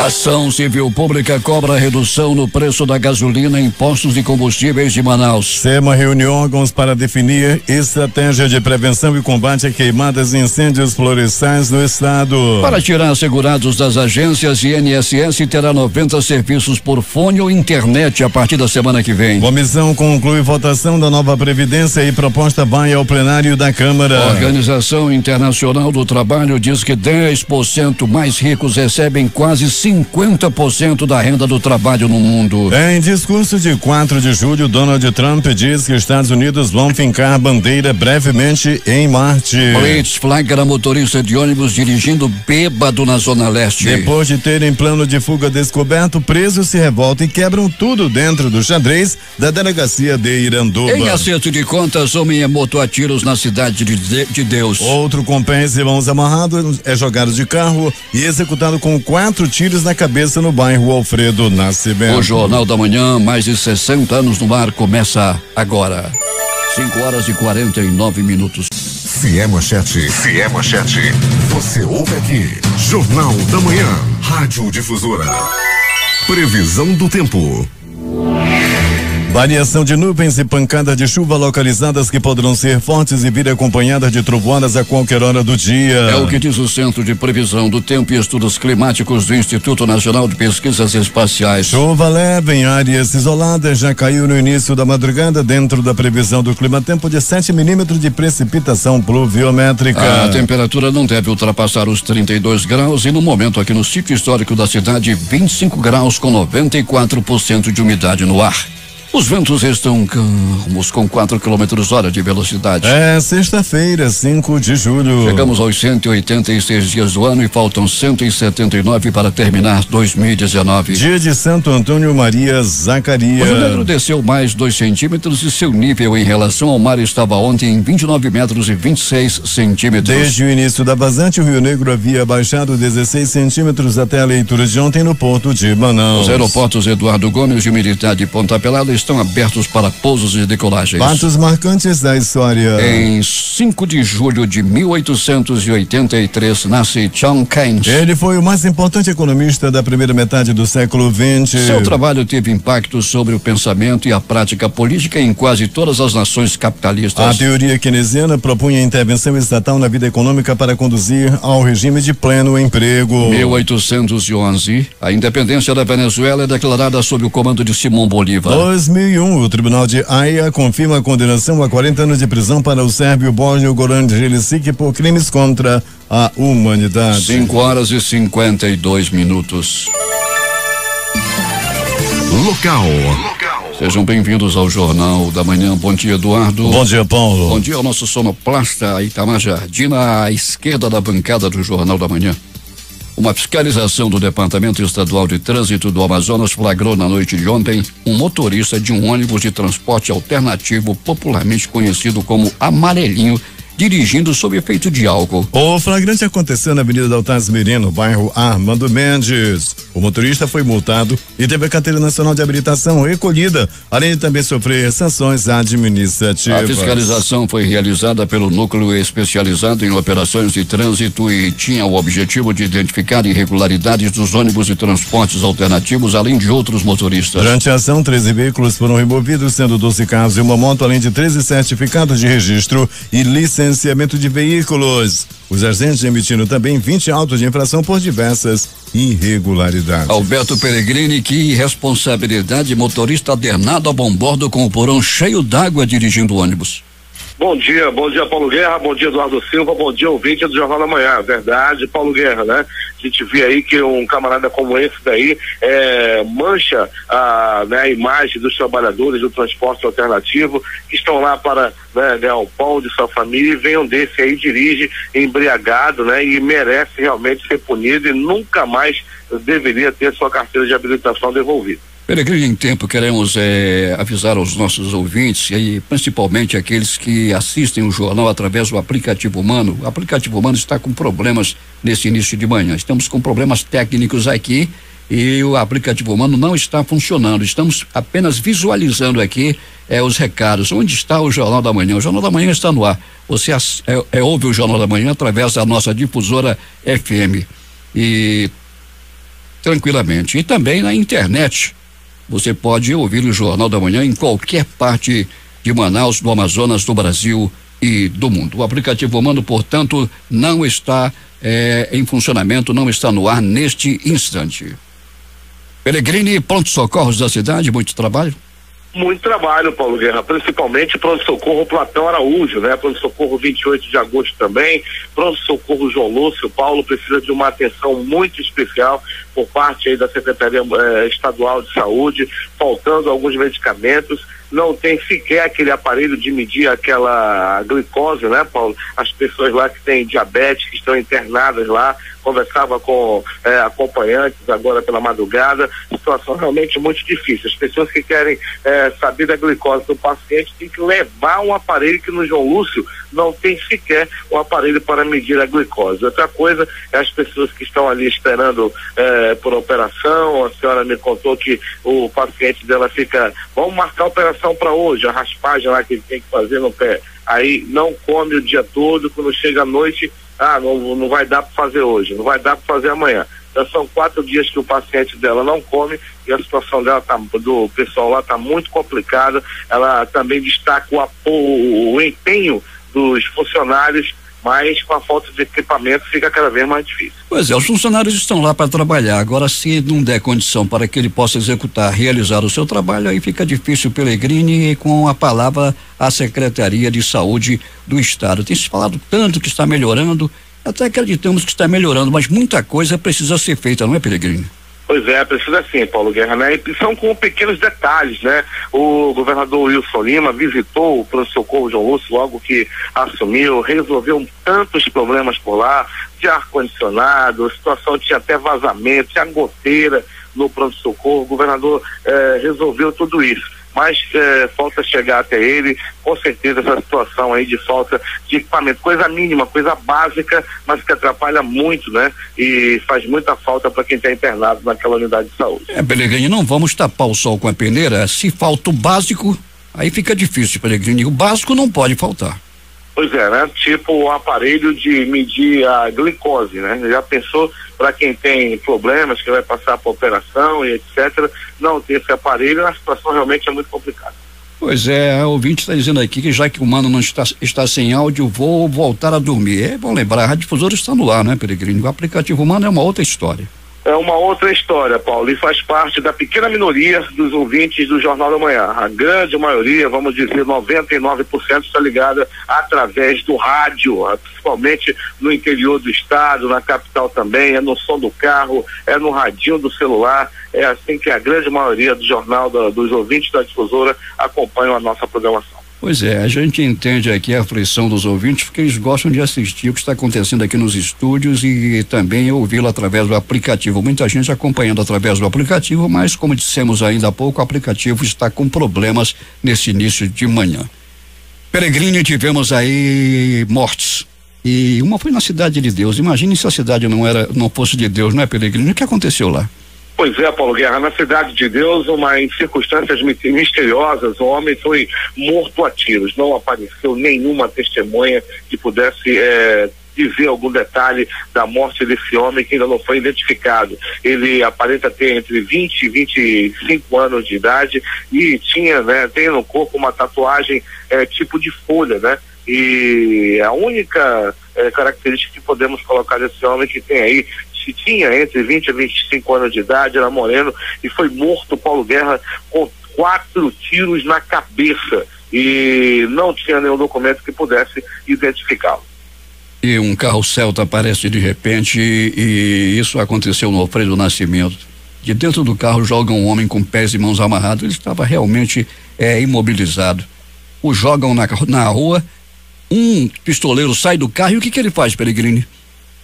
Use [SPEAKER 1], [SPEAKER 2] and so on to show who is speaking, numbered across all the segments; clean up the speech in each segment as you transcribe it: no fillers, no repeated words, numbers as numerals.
[SPEAKER 1] Ação Civil Pública cobra redução no preço da gasolina em postos de combustíveis de Manaus.
[SPEAKER 2] SEMA reúne órgãos para definir estratégia de prevenção e combate a queimadas e incêndios florestais no estado.
[SPEAKER 1] Para tirar assegurados das agências, INSS terá 90 serviços por fone ou internet a partir da semana que vem.
[SPEAKER 2] Comissão conclui votação da nova Previdência e proposta vai ao plenário da Câmara.
[SPEAKER 1] A Organização Internacional do Trabalho diz que 10% mais ricos recebem quase 50% da renda do trabalho no mundo.
[SPEAKER 2] Em discurso de 4 de julho, Donald Trump diz que Estados Unidos vão fincar bandeira brevemente em Marte.
[SPEAKER 1] Blitz flagra motorista de ônibus dirigindo bêbado na Zona Leste.
[SPEAKER 2] Depois de terem plano de fuga descoberto, presos se revoltam e quebram tudo dentro do xadrez da delegacia de Iranduba.
[SPEAKER 1] Em acerto de contas, homem é morto a tiros na cidade de Deus.
[SPEAKER 2] Outro com pés e mãos amarrados é jogado de carro e executado com 4 tiros na cabeça no bairro Alfredo Nascimento.
[SPEAKER 1] O Jornal da Manhã, mais de 60 anos no ar, começa agora. 5h49.
[SPEAKER 3] Se manchete. Você ouve aqui. Jornal da Manhã. Rádio Difusora. Previsão do tempo.
[SPEAKER 2] Variação de nuvens e pancadas de chuva localizadas que poderão ser fortes e vir acompanhadas de trovoadas a qualquer hora do dia.
[SPEAKER 1] É o que diz o Centro de Previsão do Tempo e Estudos Climáticos do Instituto Nacional de Pesquisas Espaciais.
[SPEAKER 2] Chuva leve em áreas isoladas já caiu no início da madrugada dentro da previsão do clima-tempo de 7 milímetros de precipitação pluviométrica.
[SPEAKER 1] A temperatura não deve ultrapassar os 32 graus e no momento aqui no sítio histórico da cidade 25 graus com 94% de umidade no ar. Os ventos estão calmos com 4 km/h de velocidade.
[SPEAKER 2] É sexta-feira, 5 de julho.
[SPEAKER 1] Chegamos aos 186 dias do ano e faltam 179 para terminar 2019.
[SPEAKER 2] Dia de Santo Antônio Maria Zacarias.
[SPEAKER 1] O Rio Negro desceu mais 2 centímetros e seu nível em relação ao mar estava ontem em 29 metros e 26 centímetros.
[SPEAKER 2] Desde o início da vazante, o Rio Negro havia baixado 16 centímetros até a leitura de ontem no porto de Manaus.
[SPEAKER 1] Os aeroportos Eduardo Gomes e o Militar de Ponta Pelada estão abertos para pousos e decolagens.
[SPEAKER 2] Fatos marcantes da história.
[SPEAKER 1] Em 5 de julho de 1883 nasce John Keynes.
[SPEAKER 2] Ele foi o mais importante economista da primeira metade do século XX.
[SPEAKER 1] Seu trabalho teve impacto sobre o pensamento e a prática política em quase todas as nações capitalistas.
[SPEAKER 2] A teoria keynesiana propunha intervenção estatal na vida econômica para conduzir ao regime de pleno emprego.
[SPEAKER 1] 1811, a independência da Venezuela é declarada sob o comando de Simão Bolívar.
[SPEAKER 2] 2001, o Tribunal de Haia confirma a condenação a 40 anos de prisão para o sérvio Bósnio Goran Djeličić por crimes contra a humanidade.
[SPEAKER 1] 5h52.
[SPEAKER 3] Local.
[SPEAKER 1] Sejam bem-vindos ao Jornal da Manhã. Bom dia, Eduardo.
[SPEAKER 2] Bom dia, Paulo.
[SPEAKER 1] Bom dia ao nosso sonoplasta Itamar Jardim, à esquerda da bancada do Jornal da Manhã. Uma fiscalização do Departamento Estadual de Trânsito do Amazonas flagrou na noite de ontem um motorista de um ônibus de transporte alternativo, popularmente conhecido como Amarelinho, dirigindo sob efeito de álcool.
[SPEAKER 2] O flagrante aconteceu na Avenida Daltas Mirim, no bairro Armando Mendes. O motorista foi multado e teve a carteira nacional de habilitação recolhida, além de também sofrer sanções administrativas.
[SPEAKER 1] A fiscalização foi realizada pelo Núcleo Especializado em Operações de Trânsito e tinha o objetivo de identificar irregularidades dos ônibus de transportes alternativos, além de outros motoristas.
[SPEAKER 2] Durante a ação, 13 veículos foram removidos, sendo 12 carros e uma moto, além de 13 certificados de registro e licenciamento de veículos. Os agentes emitiram também 20 autos de infração por diversas irregularidades.
[SPEAKER 1] Alberto Peregrini, que irresponsabilidade, motorista adernado a bombordo com o porão cheio d'água dirigindo ônibus.
[SPEAKER 4] Bom dia Paulo Guerra, bom dia Eduardo Silva, bom dia ouvinte do Jornal da Manhã. Verdade, Paulo Guerra, né? A gente vê aí que um camarada como esse daí mancha a imagem dos trabalhadores do transporte alternativo que estão lá para ganhar o pão de sua família e venham desse aí, dirige embriagado, né? E merece realmente ser punido e nunca mais deveria ter sua carteira de habilitação devolvida.
[SPEAKER 1] Peregrino em Tempo, queremos avisar aos nossos ouvintes e principalmente aqueles que assistem o jornal através do aplicativo Humano. O aplicativo Humano está com problemas nesse início de manhã. Estamos com problemas técnicos aqui e o aplicativo Humano não está funcionando. Estamos apenas visualizando aqui os recados. Onde está o Jornal da Manhã? O Jornal da Manhã está no ar. Você ouve o Jornal da Manhã através da nossa difusora FM. E tranquilamente. E também na internet. Você pode ouvir o Jornal da Manhã em qualquer parte de Manaus, do Amazonas, do Brasil e do mundo. O aplicativo Mano, portanto, não está em funcionamento, não está no ar neste instante. Peregrini, pronto-socorros da cidade, muito trabalho?
[SPEAKER 4] Muito trabalho, Paulo Guerra, principalmente pronto-socorro Platão Araújo, né? Pronto-socorro 28 de agosto também, pronto-socorro João Lúcio. Paulo precisa de uma atenção muito especial por parte aí da Secretaria Estadual de Saúde, faltando alguns medicamentos, não tem sequer aquele aparelho de medir aquela glicose, né, Paulo? As pessoas lá que têm diabetes, que estão internadas lá, conversava com acompanhantes agora pela madrugada, situação realmente muito difícil. As pessoas que querem saber da glicose do paciente têm que levar um aparelho que no João Lúcio não tem sequer um aparelho para medir a glicose. Outra coisa é as pessoas que estão ali esperando por operação. A senhora me contou que o paciente dela fica, vamos marcar a operação para hoje, a raspagem lá que ele tem que fazer no pé. Aí não come o dia todo, quando chega à noite, não vai dar para fazer hoje, não vai dar para fazer amanhã. Já são 4 dias que o paciente dela não come e a situação dela do pessoal lá está muito complicada. Ela também destaca o empenho dos funcionários, mas com a falta de equipamento fica cada vez mais difícil.
[SPEAKER 1] Pois é, os funcionários estão lá para trabalhar. Agora, se não der condição para que ele possa executar, realizar o seu trabalho, aí fica difícil. Peregrini, e com a palavra a Secretaria de Saúde do Estado. Tem se falado tanto que está melhorando, até acreditamos que está melhorando, mas muita coisa precisa ser feita, não é, Peregrini?
[SPEAKER 4] Pois é, precisa sim, Paulo Guerra, né? E são com pequenos detalhes, né? O governador Wilson Lima visitou o pronto-socorro João Lúcio logo que assumiu, resolveu tantos problemas por lá, de ar-condicionado, a situação tinha até vazamento, tinha goteira no pronto-socorro, o governador resolveu tudo isso. Mas falta chegar até ele, com certeza essa situação aí de falta de equipamento, coisa mínima, coisa básica, mas que atrapalha muito, né? E faz muita falta para quem está internado naquela unidade de saúde.
[SPEAKER 1] Peregrini, não vamos tapar o sol com a peneira. Se falta o básico, aí fica difícil, Peregrini. O básico não pode faltar.
[SPEAKER 4] Pois é, né? Tipo o aparelho de medir a glicose, né? Já pensou, para quem tem problemas, que vai passar por operação e etc., não ter esse aparelho, a situação realmente é muito complicada.
[SPEAKER 1] Pois é, a ouvinte está dizendo aqui que já que o Mano não está sem áudio, vou voltar a dormir. É bom lembrar, a Rádio Difusora está no ar, né, Peregrini? O aplicativo Mano é uma outra história.
[SPEAKER 4] É uma outra história, Paulo, e faz parte da pequena minoria dos ouvintes do Jornal da Manhã. A grande maioria, vamos dizer 99%, está ligada através do rádio, principalmente no interior do estado, na capital também, é no som do carro, é no radinho do celular. É assim que a grande maioria do jornal, dos ouvintes da Difusora acompanham a nossa programação.
[SPEAKER 1] Pois é, a gente entende aqui a aflição dos ouvintes porque eles gostam de assistir o que está acontecendo aqui nos estúdios e também ouvi-lo através do aplicativo. Muita gente acompanhando através do aplicativo, mas como dissemos ainda há pouco, o aplicativo está com problemas nesse início de manhã. Peregrini, tivemos aí mortes e uma foi na Cidade de Deus. Imagine se a cidade não fosse de Deus, não é, Peregrini? O que aconteceu lá?
[SPEAKER 4] Pois é, Paulo Guerra, na Cidade de Deus, em circunstâncias misteriosas, o homem foi morto a tiros. Não apareceu nenhuma testemunha que pudesse dizer algum detalhe da morte desse homem que ainda não foi identificado. Ele aparenta ter entre 20 e 25 anos de idade e tem no corpo uma tatuagem tipo de folha, né? E a única característica que podemos colocar desse homem que tem aí, se tinha entre 20 a 25 anos de idade, era moreno e foi morto, Paulo Guerra, com 4 tiros na cabeça e não tinha nenhum documento que pudesse identificá-lo.
[SPEAKER 1] E um carro Celta aparece de repente e isso aconteceu no Alfredo Nascimento. De dentro do carro joga um homem com pés e mãos amarrados, ele estava realmente imobilizado. O jogam na rua, um pistoleiro sai do carro e o que ele faz, Peregrini?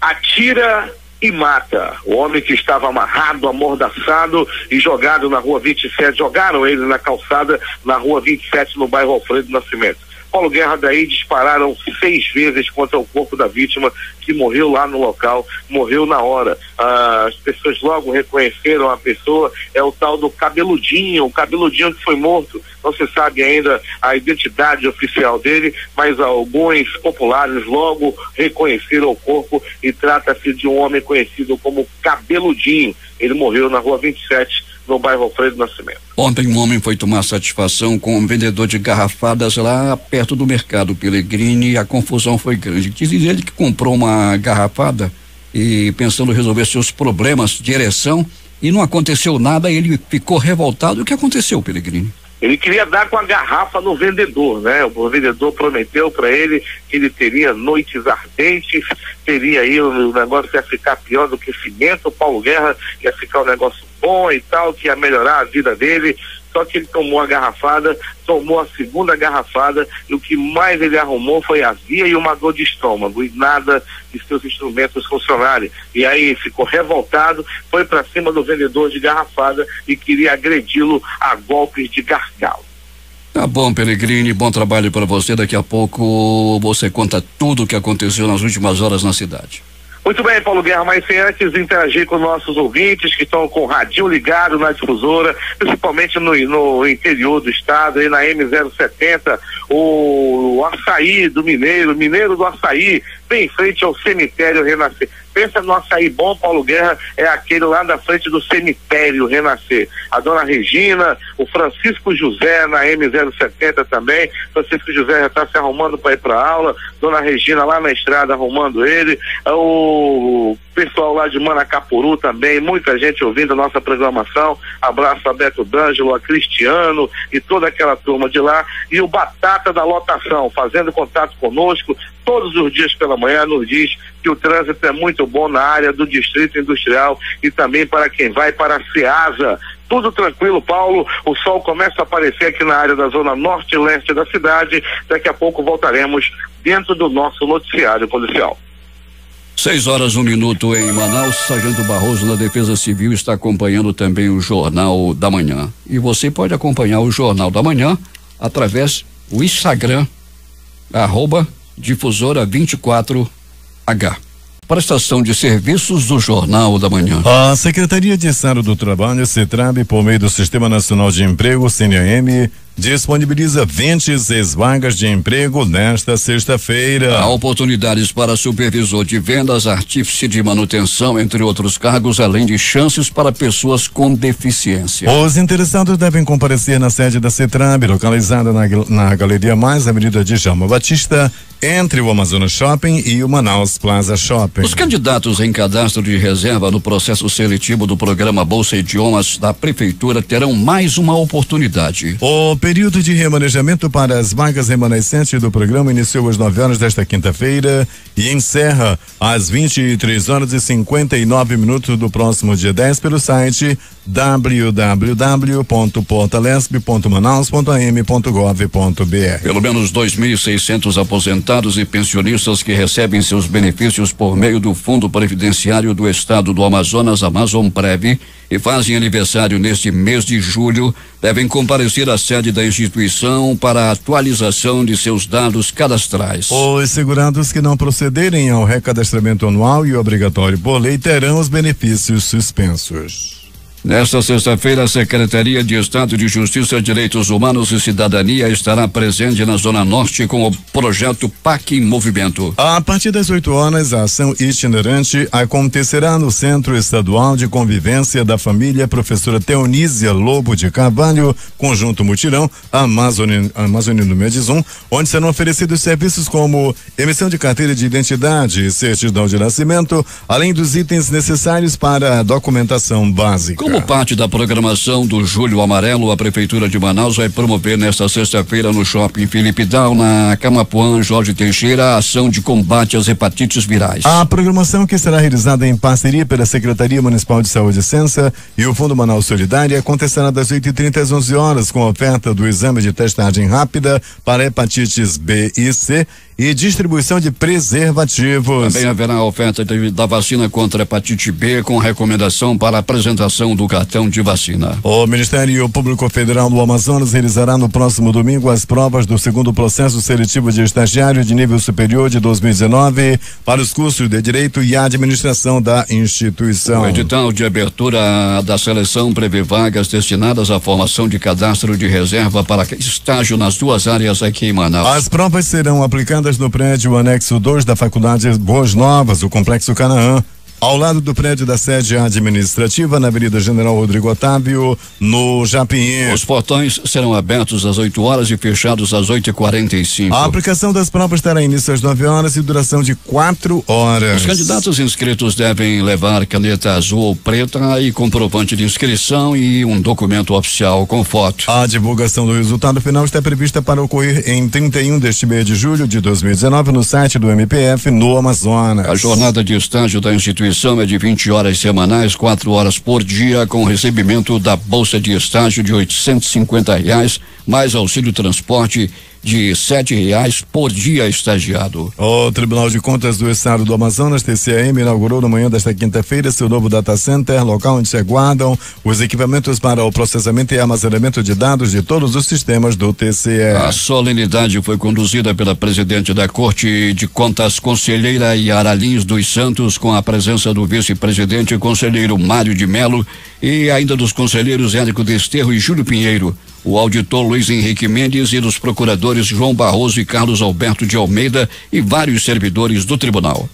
[SPEAKER 4] Atira e mata o homem que estava amarrado, amordaçado e jogado na rua 27. Jogaram ele na calçada na rua 27, no bairro Alfredo Nascimento. Paulo Guerra, daí dispararam 6 vezes contra o corpo da vítima, que morreu lá no local, morreu na hora. As pessoas logo reconheceram a pessoa, é o tal do Cabeludinho, o Cabeludinho que foi morto. Não se sabe ainda a identidade oficial dele, mas alguns populares logo reconheceram o corpo e trata-se de um homem conhecido como Cabeludinho. Ele morreu na rua 27, no bairro Alfredo Nascimento.
[SPEAKER 1] Ontem um homem foi tomar satisfação com um vendedor de garrafadas lá perto do mercado Pellegrini, e a confusão foi grande. Diz ele que comprou uma garrafada e pensando em resolver seus problemas de ereção e não aconteceu nada, ele ficou revoltado. O que aconteceu, Pellegrini?
[SPEAKER 4] Ele queria dar com a garrafa no vendedor, né? O vendedor prometeu para ele que ele teria noites ardentes, teria aí o negócio ia ficar pior do que cimento, o Paulo Guerra ia ficar um negócio bom e tal, que ia melhorar a vida dele. Só que ele tomou a garrafada, tomou a segunda garrafada e o que mais ele arrumou foi azia e uma dor de estômago e nada de seus instrumentos funcionarem. E aí ficou revoltado, foi para cima do vendedor de garrafada e queria agredi-lo a golpes de gargalo.
[SPEAKER 1] Tá bom, Pellegrini, bom trabalho para você. Daqui a pouco você conta tudo o que aconteceu nas últimas horas na cidade.
[SPEAKER 4] Muito bem, Paulo Guerra, mas sem antes interagir com nossos ouvintes que estão com o radinho ligado na difusora, principalmente no interior do estado, aí na M070, o açaí do Mineiro do Açaí, bem em frente ao cemitério Renascer. Pensa no açaí bom, Paulo Guerra, é aquele lá da frente do cemitério Renascer. A dona Regina, o Francisco José na M070 também. Francisco José já está se arrumando para ir para aula. Dona Regina lá na estrada arrumando ele. O pessoal lá de Manacapuru também, muita gente ouvindo a nossa programação. Abraço a Beto D'Angelo, a Cristiano e toda aquela turma de lá. E o Batata da Lotação, fazendo contato conosco todos os dias pela manhã, nos diz que o trânsito é muito bom na área do Distrito Industrial e também para quem vai para a Ceasa. Tudo tranquilo, Paulo, o sol começa a aparecer aqui na área da zona norte e leste da cidade. Daqui a pouco voltaremos dentro do nosso noticiário policial.
[SPEAKER 1] 6h01 em Manaus. Sargento Barroso da Defesa Civil está acompanhando também o Jornal da Manhã. E você pode acompanhar o Jornal da Manhã através do Instagram, @difusora24H. Prestação de serviços do Jornal da Manhã.
[SPEAKER 2] A Secretaria de Estado do Trabalho, CETRAB, por meio do Sistema Nacional de Emprego, CNAM, disponibiliza 26 vagas de emprego nesta sexta-feira.
[SPEAKER 1] Há oportunidades para supervisor de vendas, artífice de manutenção, entre outros cargos, além de chances para pessoas com deficiência.
[SPEAKER 2] Os interessados devem comparecer na sede da CETRAB, localizada na Galeria Mais, Avenida Djalma Batista, entre o Amazonas Shopping e o Manaus Plaza Shopping.
[SPEAKER 1] Os candidatos em cadastro de reserva no processo seletivo do programa Bolsa Idiomas da Prefeitura terão mais uma oportunidade.
[SPEAKER 2] O período de remanejamento para as vagas remanescentes do programa iniciou às 9 horas desta quinta-feira e encerra às 23h59 do próximo dia 10 pelo site www.portalesp.manaus.am.gov.br.
[SPEAKER 1] Pelo menos 2.600 aposentados e pensionistas que recebem seus benefícios por meio do Fundo Previdenciário do Estado do Amazonas, Amazonprev, e fazem aniversário neste mês de julho, devem comparecer à sede da instituição para a atualização de seus dados cadastrais.
[SPEAKER 2] Os segurados que não procederem ao recadastramento anual e obrigatório por lei terão os benefícios suspensos.
[SPEAKER 1] Nesta sexta-feira, a Secretaria de Estado de Justiça, Direitos Humanos e Cidadania estará presente na Zona Norte com o projeto PAC em Movimento.
[SPEAKER 2] A partir das 8 horas, a ação itinerante acontecerá no Centro Estadual de Convivência da Família Professora Teonísia Lobo de Carvalho, Conjunto Mutirão, Amazônia no Medizum, onde serão oferecidos serviços como emissão de carteira de identidade e certidão de nascimento, além dos itens necessários para a documentação básica.
[SPEAKER 1] Como parte da programação do Julho Amarelo, a Prefeitura de Manaus vai promover nesta sexta-feira no Shopping Felipe Dal, na Camapuã Jorge Teixeira, a ação de combate às hepatites virais.
[SPEAKER 2] A programação, que será realizada em parceria pela Secretaria Municipal de Saúde e Ciência e o Fundo Manaus Solidária, acontecerá das 8h30 às 11 horas com a oferta do exame de testagem rápida para hepatites B e C e distribuição de preservativos.
[SPEAKER 1] Também haverá oferta da vacina contra a hepatite B com recomendação para a apresentação do cartão de vacina.
[SPEAKER 2] O Ministério Público Federal do Amazonas realizará no próximo domingo as provas do segundo processo seletivo de estagiário de nível superior de 2019 para os cursos de Direito e Administração da instituição.
[SPEAKER 1] O edital de abertura da seleção prevê vagas destinadas à formação de cadastro de reserva para estágio nas duas áreas aqui em Manaus.
[SPEAKER 2] As provas serão aplicadas no prédio anexo 2 da Faculdade Boas Novas, o Complexo Canaã, ao lado do prédio da sede administrativa, na Avenida General Rodrigo Otávio, no Japinhê.
[SPEAKER 1] Os portões serão abertos às 8 horas e fechados às 8h45.
[SPEAKER 2] A aplicação das provas terá início às 9 horas e duração de 4 horas.
[SPEAKER 1] Os candidatos inscritos devem levar caneta azul ou preta e comprovante de inscrição e um documento oficial com foto.
[SPEAKER 2] A divulgação do resultado final está prevista para ocorrer em 31 deste mês de julho de 2019 no site do MPF no Amazonas.
[SPEAKER 1] A jornada de estágio da instituição é de 20 horas semanais, 4 horas por dia, com recebimento da bolsa de estágio de R$850, mais auxílio transporte de R$7 por dia estagiado.
[SPEAKER 2] O Tribunal de Contas do Estado do Amazonas, TCM, inaugurou na manhã desta quinta-feira seu novo data center, local onde se aguardam os equipamentos para o processamento e armazenamento de dados de todos os sistemas do TCE.
[SPEAKER 1] A solenidade foi conduzida pela presidente da Corte de Contas, conselheira Yara Lins dos Santos, com a presença do vice-presidente conselheiro Mário de Melo e ainda dos conselheiros Érico Desterro e Júlio Pinheiro, o auditor Luiz Henrique Mendes e dos procuradores João Barroso e Carlos Alberto de Almeida e vários servidores do tribunal.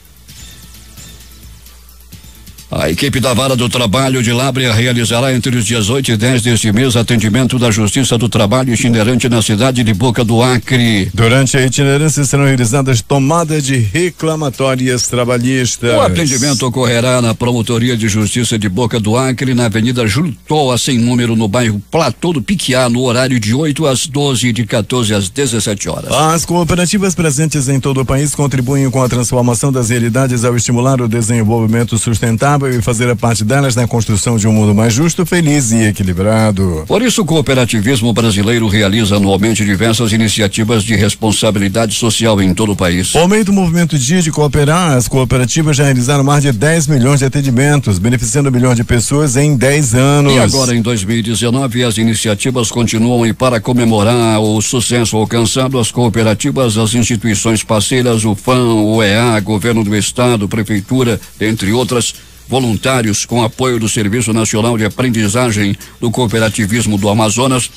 [SPEAKER 1] A equipe da Vara do Trabalho de Lábrea realizará entre os dias 8 e 10 deste mês atendimento da Justiça do Trabalho itinerante na cidade de Boca do Acre.
[SPEAKER 2] Durante a itinerância serão realizadas tomadas de reclamatórias trabalhistas.
[SPEAKER 1] O atendimento ocorrerá na Promotoria de Justiça de Boca do Acre, na Avenida Júlio Toa, sem número, no bairro Platô do Piquiá, no horário de 8 às 12 e de 14 às 17 horas.
[SPEAKER 2] As cooperativas presentes em todo o país contribuem com a transformação das realidades ao estimular o desenvolvimento sustentável e fazer a parte delas na construção de um mundo mais justo, feliz e equilibrado.
[SPEAKER 1] Por isso, o cooperativismo brasileiro realiza anualmente diversas iniciativas de responsabilidade social em todo o país.
[SPEAKER 2] Por meio do movimento Dia de Cooperar, as cooperativas já realizaram mais de 10 milhões de atendimentos, beneficiando milhões de pessoas em 10 anos.
[SPEAKER 1] E agora, em 2019, as iniciativas continuam, e para comemorar o sucesso alcançado, as cooperativas, as instituições parceiras, o FAM, o EA, Governo do Estado, Prefeitura, entre outras, voluntários com apoio do Serviço Nacional de Aprendizagem do Cooperativismo do Amazonas,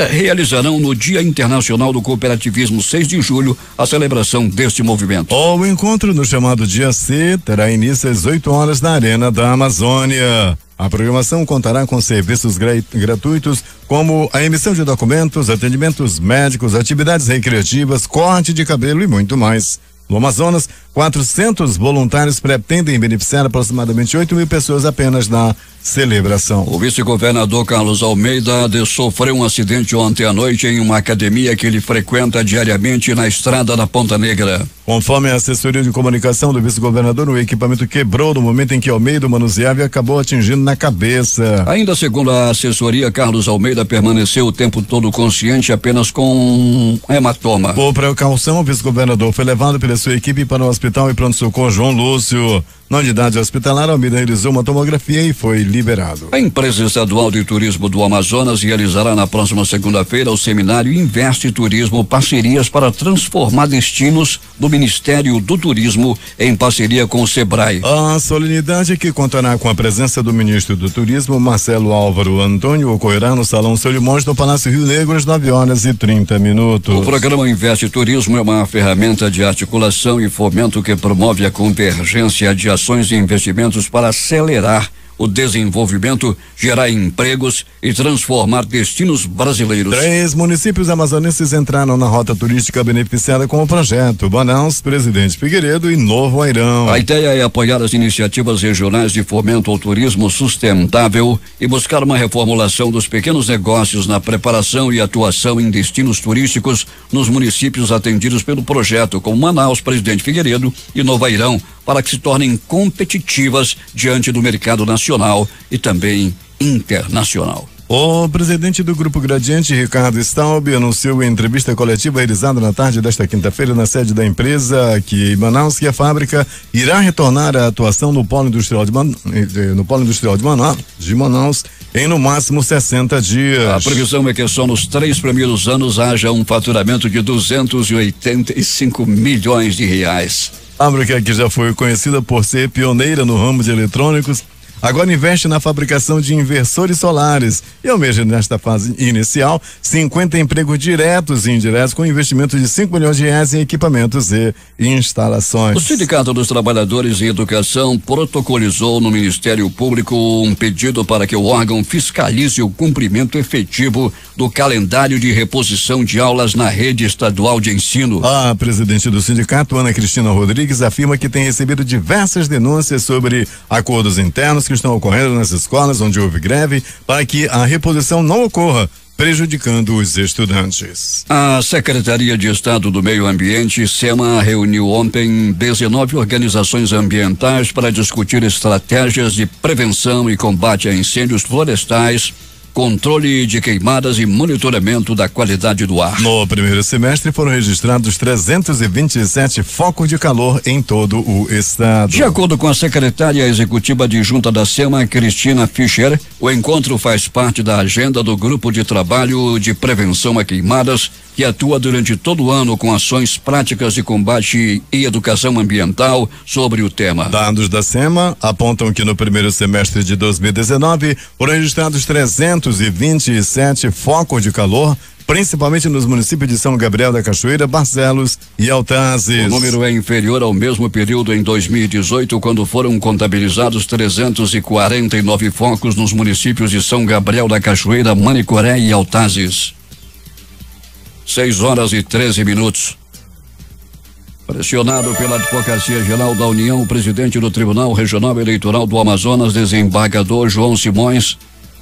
[SPEAKER 1] realizarão no Dia Internacional do Cooperativismo, 6 de julho, a celebração deste movimento.
[SPEAKER 2] O encontro no chamado Dia C terá início às 8 horas na Arena da Amazônia. A programação contará com serviços gratuitos como a emissão de documentos, atendimentos médicos, atividades recreativas, corte de cabelo e muito mais. No Amazonas, 400 voluntários pretendem beneficiar aproximadamente 8.000 pessoas apenas na celebração.
[SPEAKER 1] O vice-governador Carlos Almeida sofreu um acidente ontem à noite em uma academia que ele frequenta diariamente na estrada da Ponta Negra.
[SPEAKER 2] Conforme a assessoria de comunicação do vice-governador, o equipamento quebrou no momento em que Almeida manuseava e acabou atingindo na cabeça.
[SPEAKER 1] Ainda segundo a assessoria, Carlos Almeida permaneceu o tempo todo consciente, apenas com um hematoma.
[SPEAKER 2] Por precaução, o vice-governador foi levado pela sua equipe para o Hospital e Pronto-Socorro João Lúcio. Na unidade hospitalar, Almeida realizou uma tomografia e foi liberado.
[SPEAKER 1] A empresa estadual de turismo do Amazonas realizará na próxima segunda-feira o seminário Investe Turismo, parcerias para transformar destinos do Ministério do Turismo em parceria com o Sebrae.
[SPEAKER 2] A solenidade, que contará com a presença do ministro do Turismo, Marcelo Álvaro Antônio, ocorrerá no Salão Seu Limões, no Palácio Rio Negro, às 9 horas e 30 minutos.
[SPEAKER 1] O programa Investe Turismo é uma ferramenta de articulação e fomento que promove a convergência de ações e investimentos para acelerar o desenvolvimento, gerar empregos e transformar destinos brasileiros.
[SPEAKER 2] 3 municípios amazonenses entraram na rota turística beneficiada com o projeto: Manaus, Presidente Figueiredo e Novo Airão.
[SPEAKER 1] A ideia é apoiar as iniciativas regionais de fomento ao turismo sustentável e buscar uma reformulação dos pequenos negócios na preparação e atuação em destinos turísticos nos municípios atendidos pelo projeto, como Manaus, Presidente Figueiredo e Novo Airão, para que se tornem competitivas diante do mercado nacional e também internacional.
[SPEAKER 2] O presidente do Grupo Gradiente, Ricardo Staub, anunciou em entrevista coletiva realizada na tarde desta quinta-feira na sede da empresa aqui em Manaus que a fábrica irá retornar à atuação no Polo Industrial de Manaus em no máximo 60 dias.
[SPEAKER 1] A previsão é que só nos 3 primeiros anos haja um faturamento de 285 milhões de reais.
[SPEAKER 2] A fábrica, que já foi conhecida por ser pioneira no ramo de eletrônicos, agora investe na fabricação de inversores solares e almeja nesta fase inicial 50 empregos diretos e indiretos com investimento de 5 milhões de reais em equipamentos e instalações.
[SPEAKER 1] O Sindicato dos Trabalhadores em Educação protocolizou no Ministério Público um pedido para que o órgão fiscalize o cumprimento efetivo do calendário de reposição de aulas na rede estadual de ensino.
[SPEAKER 2] A presidente do sindicato, Ana Cristina Rodrigues, afirma que tem recebido diversas denúncias sobre acordos internos que estão ocorrendo nas escolas onde houve greve para que a reposição não ocorra, prejudicando os estudantes.
[SPEAKER 1] A Secretaria de Estado do Meio Ambiente, SEMA, reuniu ontem 19 organizações ambientais para discutir estratégias de prevenção e combate a incêndios florestais, controle de queimadas e monitoramento da qualidade do ar.
[SPEAKER 2] No primeiro semestre foram registrados 327 focos de calor em todo o estado.
[SPEAKER 1] De acordo com a secretária executiva adjunta da SEMA, Cristina Fischer, o encontro faz parte da agenda do Grupo de Trabalho de Prevenção a Queimadas, que atua durante todo o ano com ações práticas de combate e educação ambiental sobre o tema.
[SPEAKER 2] Dados da SEMA apontam que no primeiro semestre de 2019 foram registrados 327 focos de calor, principalmente nos municípios de São Gabriel da Cachoeira, Barcelos e Altazes.
[SPEAKER 1] O número é inferior ao mesmo período em 2018, quando foram contabilizados 349 focos nos municípios de São Gabriel da Cachoeira, Manicoré e Altazes. 6h13. Pressionado pela Advocacia Geral da União, o presidente do Tribunal Regional Eleitoral do Amazonas, desembargador João Simões,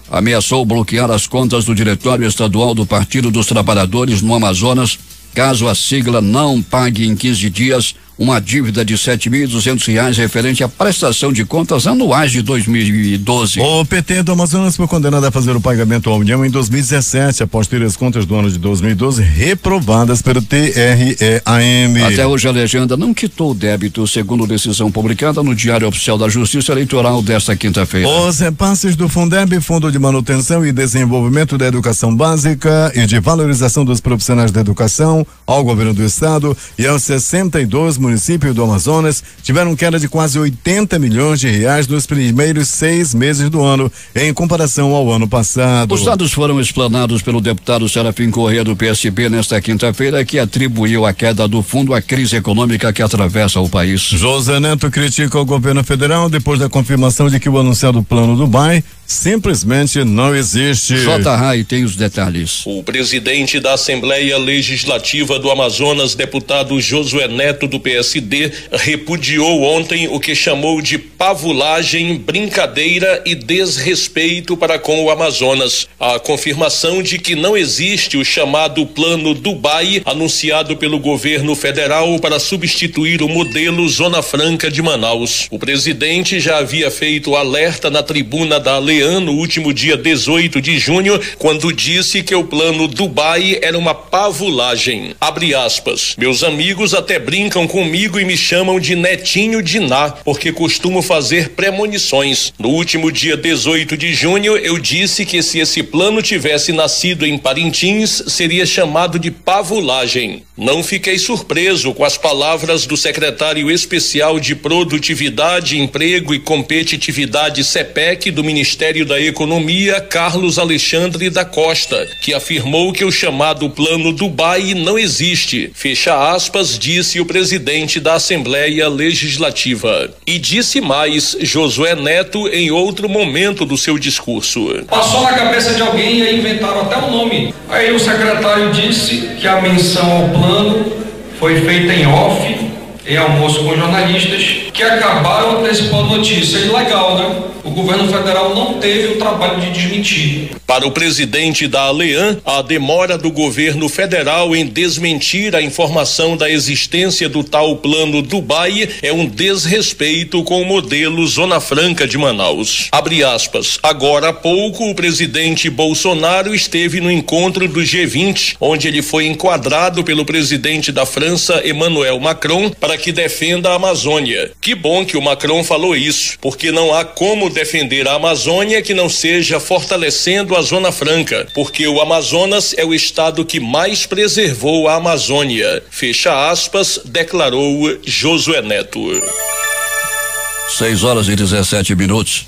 [SPEAKER 1] ameaçou bloquear as contas do Diretório Estadual do Partido dos Trabalhadores no Amazonas, caso a sigla não pague em 15 dias uma dívida de R$7.200 referente à prestação de contas anuais de 2012.
[SPEAKER 2] O PT do Amazonas foi condenado a fazer o pagamento à União em 2017, após ter as contas do ano de 2012 reprovadas pelo TREAM.
[SPEAKER 1] Até hoje a legenda não quitou o débito, segundo decisão publicada no Diário Oficial da Justiça Eleitoral desta quinta-feira.
[SPEAKER 2] Os repasses do Fundeb, Fundo de Manutenção e Desenvolvimento da Educação Básica e de Valorização dos Profissionais da Educação, ao governo do estado e aos 62 municípios do Amazonas, tiveram queda de quase 80 milhões de reais nos primeiros 6 meses do ano, em comparação ao ano passado.
[SPEAKER 1] Os dados foram explanados pelo deputado Serafim Corrêa do PSB nesta quinta-feira, que atribuiu a queda do fundo à crise econômica que atravessa o país.
[SPEAKER 2] José Neto critica o governo federal depois da confirmação de que o anunciado plano Dubai simplesmente não existe.
[SPEAKER 1] J. Rai tem os detalhes.
[SPEAKER 5] O presidente da Assembleia Legislativa do Amazonas, deputado Josué Neto do PSD, repudiou ontem o que chamou de pavulagem, brincadeira e desrespeito para com o Amazonas. A confirmação de que não existe o chamado plano Dubai, anunciado pelo governo federal para substituir o modelo Zona Franca de Manaus. O presidente já havia feito alerta na tribuna da Leão no último dia 18 de junho, quando disse que o plano Dubai era uma pavulagem. Abre aspas. Meus amigos até brincam comigo e me chamam de Netinho de Ná, porque costumo fazer premonições. No último dia 18 de junho, eu disse que se esse plano tivesse nascido em Parintins, seria chamado de pavulagem. Não fiquei surpreso com as palavras do secretário especial de Produtividade, Emprego e Competitividade CEPEC do Ministério da Economia, Carlos Alexandre da Costa, que afirmou que o chamado plano Dubai não existe. Fecha aspas, disse o presidente da Assembleia Legislativa. E disse mais Josué Neto em outro momento do seu discurso.
[SPEAKER 6] Passou na cabeça de alguém e aí inventaram até o nome. Aí o secretário disse que a menção ao plano foi feita em off, em almoço com jornalistas, que acabaram antecipando notícia. É ilegal, né? O governo federal não teve o trabalho de desmentir.
[SPEAKER 5] Para o presidente da ALEAN, a demora do governo federal em desmentir a informação da existência do tal plano Dubai é um desrespeito com o modelo Zona Franca de Manaus. Abre aspas. Agora há pouco, o presidente Bolsonaro esteve no encontro do G20, onde ele foi enquadrado pelo presidente da França, Emmanuel Macron, para que defenda a Amazônia. Que bom que o Macron falou isso, porque não há como defender a Amazônia que não seja fortalecendo a Zona Franca, porque o Amazonas é o estado que mais preservou a Amazônia. Fecha aspas, declarou Josué Neto.
[SPEAKER 1] 6:17.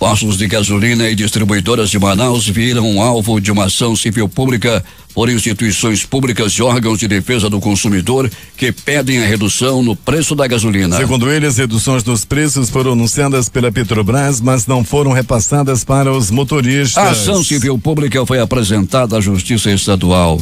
[SPEAKER 1] Postos de gasolina e distribuidoras de Manaus viram alvo de uma ação civil pública por instituições públicas e órgãos de defesa do consumidor que pedem a redução no preço da gasolina.
[SPEAKER 2] Segundo eles, reduções dos preços foram anunciadas pela Petrobras, mas não foram repassadas para os motoristas.
[SPEAKER 1] A ação civil pública foi apresentada à Justiça Estadual.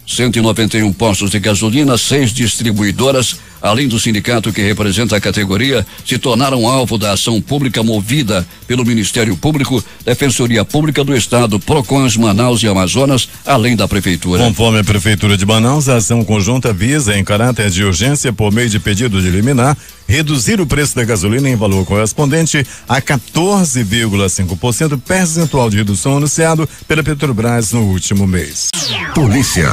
[SPEAKER 1] 191 postos de gasolina, 6 distribuidoras, além do sindicato que representa a categoria, se tornaram alvo da ação pública movida pelo Ministério Público, Defensoria Pública do Estado, Procons, Manaus e Amazonas, além da Prefeitura.
[SPEAKER 2] Conforme a Prefeitura de Manaus, a ação conjunta visa, em caráter de urgência, por meio de pedido de liminar, reduzir o preço da gasolina em valor correspondente a 14,5%, percentual de redução anunciado pela Petrobras no último mês.
[SPEAKER 3] Polícia.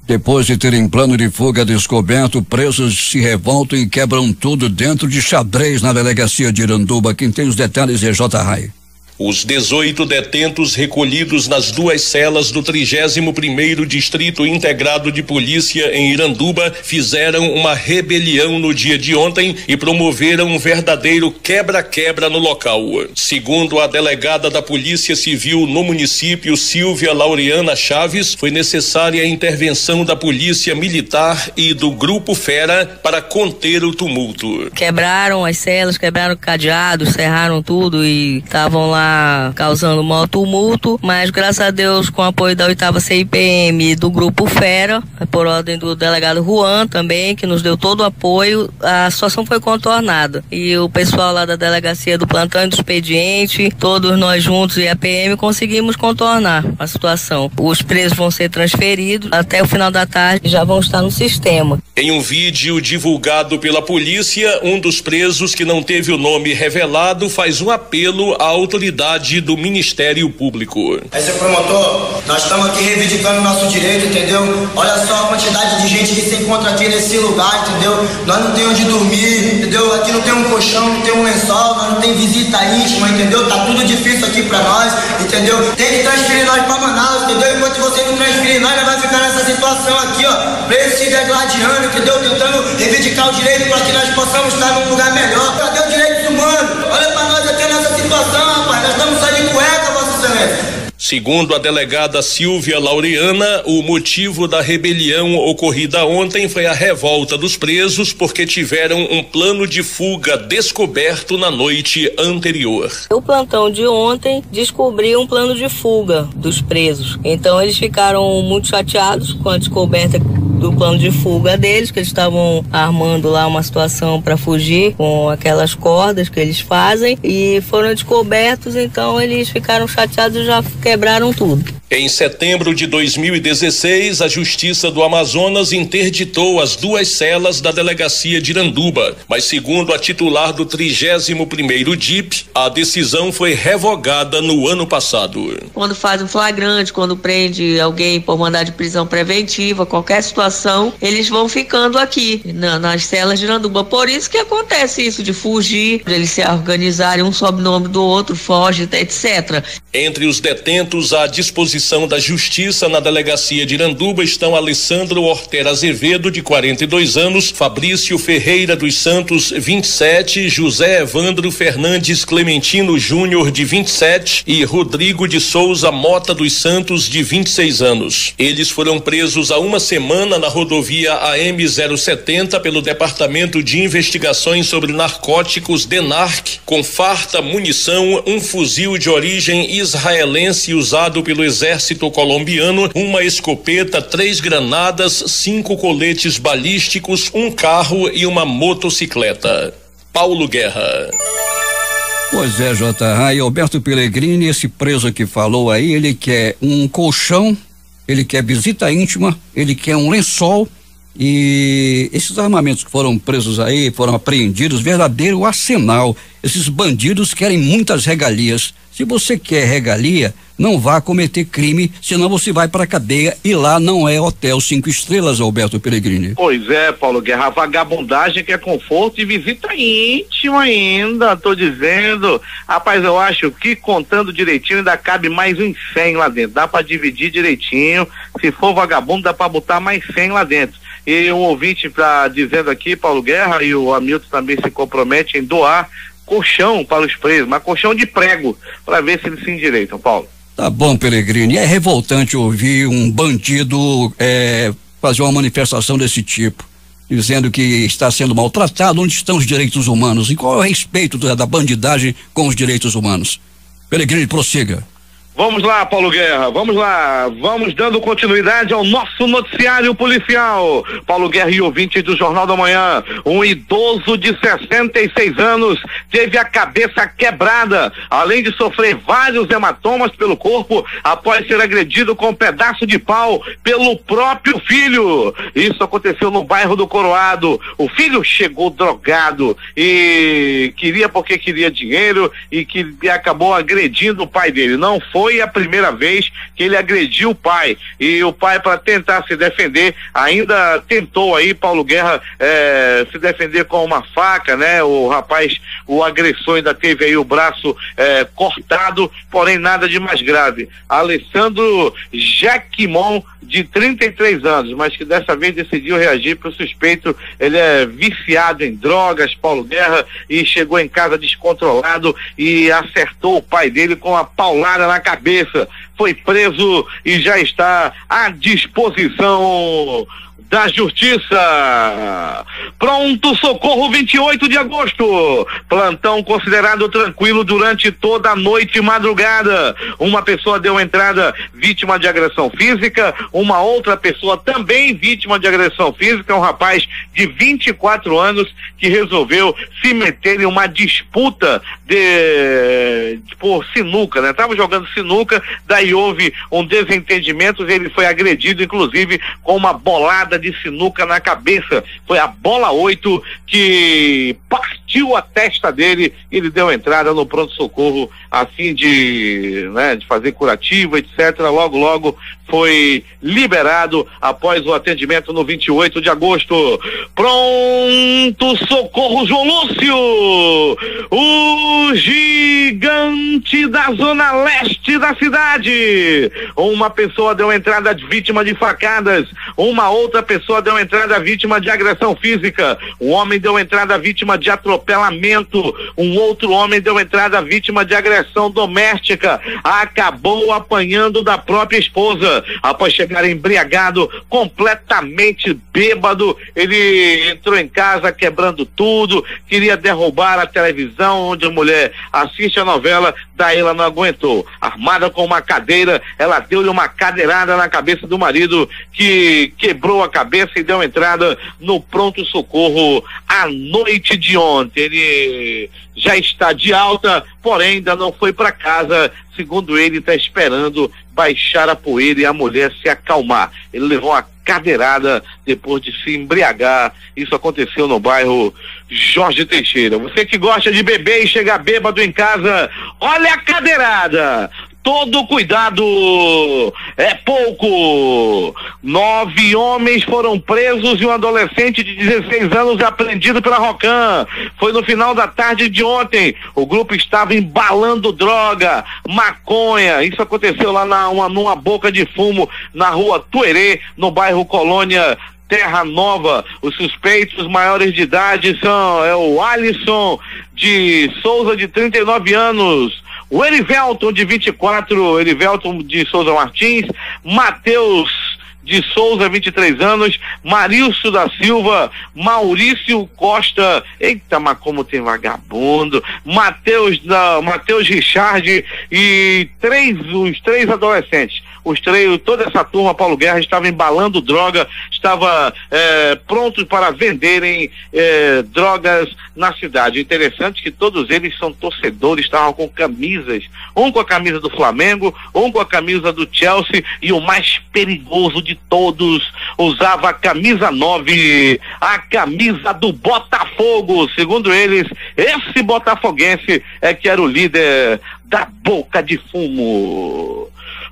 [SPEAKER 1] Depois de terem plano de fuga descoberto, presos se revoltam e quebram tudo dentro de xadrez na delegacia de Iranduba. Quem tem os detalhes é J. Rai.
[SPEAKER 5] Os 18 detentos recolhidos nas 2 celas do 31º Distrito Integrado de Polícia em Iranduba fizeram uma rebelião no dia de ontem e promoveram um verdadeiro quebra-quebra no local. Segundo a delegada da Polícia Civil no município, Silvia Laureana Chaves, foi necessária a intervenção da Polícia Militar e do Grupo Fera para conter o tumulto.
[SPEAKER 7] Quebraram as celas, quebraram cadeados, cerraram tudo e estavam lá causando um maior tumulto, mas graças a Deus, com o apoio da 8ª CIPM e do Grupo Fera, por ordem do delegado Juan também, que nos deu todo o apoio, a situação foi contornada. E o pessoal lá da delegacia do plantão e do expediente, todos nós juntos e a PM conseguimos contornar a situação. Os presos vão ser transferidos até o final da tarde, já vão estar no sistema.
[SPEAKER 5] Em um vídeo divulgado pela polícia, um dos presos, que não teve o nome revelado, faz um apelo à autoridade do Ministério Público.
[SPEAKER 8] Esse promotor, nós estamos aqui reivindicando nosso direito, entendeu? Olha só a quantidade de gente que se encontra aqui nesse lugar, entendeu? Nós não temos onde dormir, entendeu? Aqui não tem um colchão, não tem um lençol, nós não tem visita íntima, entendeu? Tá tudo difícil aqui pra nós, entendeu? Tem que transferir nós pra Manaus, entendeu? Enquanto vocês não transferirem nós vai ficar nessa situação aqui, ó, preso se degladiando, entendeu? Tentando reivindicar o direito para que nós possamos estar num lugar melhor. Cadê os direitos humanos? Olha pra nós aqui nessa situação, rapaz, nós estamos saindo cueca, Vossa Excelência.
[SPEAKER 5] Segundo a delegada Silvia Laureana, o motivo da rebelião ocorrida ontem foi a revolta dos presos porque tiveram um plano de fuga descoberto na noite anterior.
[SPEAKER 7] O plantão de ontem descobriu um plano de fuga dos presos. Então eles ficaram muito chateados com a descoberta do plano de fuga deles, que eles estavam armando lá uma situação para fugir com aquelas cordas que eles fazem e foram descobertos, então eles ficaram chateados e já quebraram tudo.
[SPEAKER 5] Em setembro de 2016, a Justiça do Amazonas interditou as 2 celas da delegacia de Iranduba, mas segundo a titular do 31º DIP, a decisão foi revogada no ano passado.
[SPEAKER 9] Quando faz um flagrante, quando prende alguém por mandado de prisão preventiva, qualquer situação, eles vão ficando aqui, nas celas de Iranduba. Por isso que acontece isso de fugir, de eles se organizarem, um sobe o nome do outro, foge, etc.
[SPEAKER 5] Entre os detentos à disposição da Justiça na delegacia de Iranduba estão Alessandro Ortera Azevedo, de 42 anos, Fabrício Ferreira dos Santos, 27, José Evandro Fernandes Clementino Júnior, de 27 e Rodrigo de Souza Mota dos Santos, de 26 anos. Eles foram presos há uma semana na na rodovia AM-070 pelo Departamento de Investigações sobre Narcóticos, DENARC, com farta munição, um fuzil de origem israelense usado pelo exército colombiano, uma escopeta, 3 granadas, 5 coletes balísticos, um carro e uma motocicleta. Paulo Guerra.
[SPEAKER 1] Pois é, J.A. e Alberto Pellegrini, esse preso que falou aí, ele quer um colchão, ele quer visita íntima, ele quer um lençol, e esses armamentos que foram presos aí, foram apreendidos, verdadeiro arsenal. Esses bandidos querem muitas regalias. Se você quer regalia, não vá cometer crime, senão você vai para a cadeia, e lá não é hotel 5 estrelas, Alberto Pellegrini.
[SPEAKER 4] Pois é, Paulo Guerra, a vagabundagem que é conforto e visita íntima ainda, tô dizendo. Rapaz, eu acho que contando direitinho ainda cabe mais uns 100 lá dentro, dá para dividir direitinho. Se for vagabundo, dá para botar mais 100 lá dentro. E um ouvinte tá dizendo aqui, Paulo Guerra, e o Hamilton também se compromete em doar colchão para os presos, mas colchão de prego, para ver se eles se endireitam, Paulo.
[SPEAKER 1] Tá bom, Pellegrini, é revoltante ouvir um bandido fazer uma manifestação desse tipo, dizendo que está sendo maltratado. Onde estão os direitos humanos? E qual é o respeito da bandidagem com os direitos humanos? Pellegrini, prossiga.
[SPEAKER 4] Vamos lá, Paulo Guerra, vamos lá, vamos dando continuidade ao nosso noticiário policial. Paulo Guerra e ouvintes do Jornal da Manhã, um idoso de 66 anos teve a cabeça quebrada, além de sofrer vários hematomas pelo corpo após ser agredido com um pedaço de pau pelo próprio filho. Isso aconteceu no bairro do Coroado. O filho chegou drogado e porque queria dinheiro e acabou agredindo o pai dele. Não foi a primeira vez que ele agrediu o pai, e o pai, para tentar se defender, ainda tentou aí, Paulo Guerra, se defender com uma faca, né? O rapaz, o agressor, ainda teve aí o braço cortado, porém nada de mais grave. Alessandro Jaquimon, de 33 anos, mas que dessa vez decidiu reagir para o suspeito. Ele é viciado em drogas, Paulo Guerra, e chegou em casa descontrolado e acertou o pai dele com uma paulada na cabeça. Foi preso e já está à disposição da Justiça. Pronto socorro 28 de agosto, plantão considerado tranquilo durante toda a noite e madrugada. Uma pessoa deu entrada vítima de agressão física, uma outra pessoa também vítima de agressão física, um rapaz de 24 anos que resolveu se meter em uma disputa por sinuca, né? Tava jogando sinuca, daí houve um desentendimento, ele foi agredido inclusive com uma bolada de sinuca na cabeça. Foi a bola 8 que partiu a testa dele. Ele deu entrada no pronto-socorro a fim de fazer curativa, etc. Logo foi liberado após o atendimento no 28 de agosto. Pronto socorro João Lúcio, o gigante da zona leste da cidade. Uma pessoa deu entrada vítima de facadas, uma outra pessoa deu entrada vítima de agressão física, um homem deu entrada vítima de atropelamento, um outro homem deu entrada vítima de agressão doméstica, acabou apanhando da própria esposa. Após chegar embriagado, completamente bêbado, ele entrou em casa quebrando tudo, queria derrubar a televisão onde a mulher assiste a novela, daí ela não aguentou. Armada com uma cadeira, ela deu-lhe uma cadeirada na cabeça do marido, que quebrou a cabeça e deu entrada no pronto-socorro à noite de ontem. Ele já está de alta, porém ainda não foi para casa. Segundo ele, está esperando baixar a poeira e a mulher se acalmar. Ele levou uma cadeirada depois de se embriagar. Isso aconteceu no bairro Jorge Teixeira. Você que gosta de beber e chegar bêbado em casa, olha a cadeirada. Todo cuidado é pouco. 9 homens foram presos e um adolescente de 16 anos apreendido pela Rocan. Foi no final da tarde de ontem. O grupo estava embalando droga, maconha. Isso aconteceu lá numa boca de fumo na rua Tuerê, no bairro Colônia Terra Nova. Os suspeitos maiores de idade são o Alisson de Souza, de 39 anos, o Erivelton de 24, Erivelton de Souza Martins, Matheus de Souza, 23 anos, Marilson da Silva, Maurício Costa, eita, mas como tem vagabundo, Matheus Richard e os três adolescentes. Toda essa turma, Paulo Guerra, estava embalando droga, estava prontos para venderem drogas na cidade. Interessante que todos eles são torcedores, estavam com camisas, um com a camisa do Flamengo, um com a camisa do Chelsea, e o mais perigoso de todos usava a camisa 9, a camisa do Botafogo. Segundo eles, esse botafoguense é que era o líder da Boca de Fumo.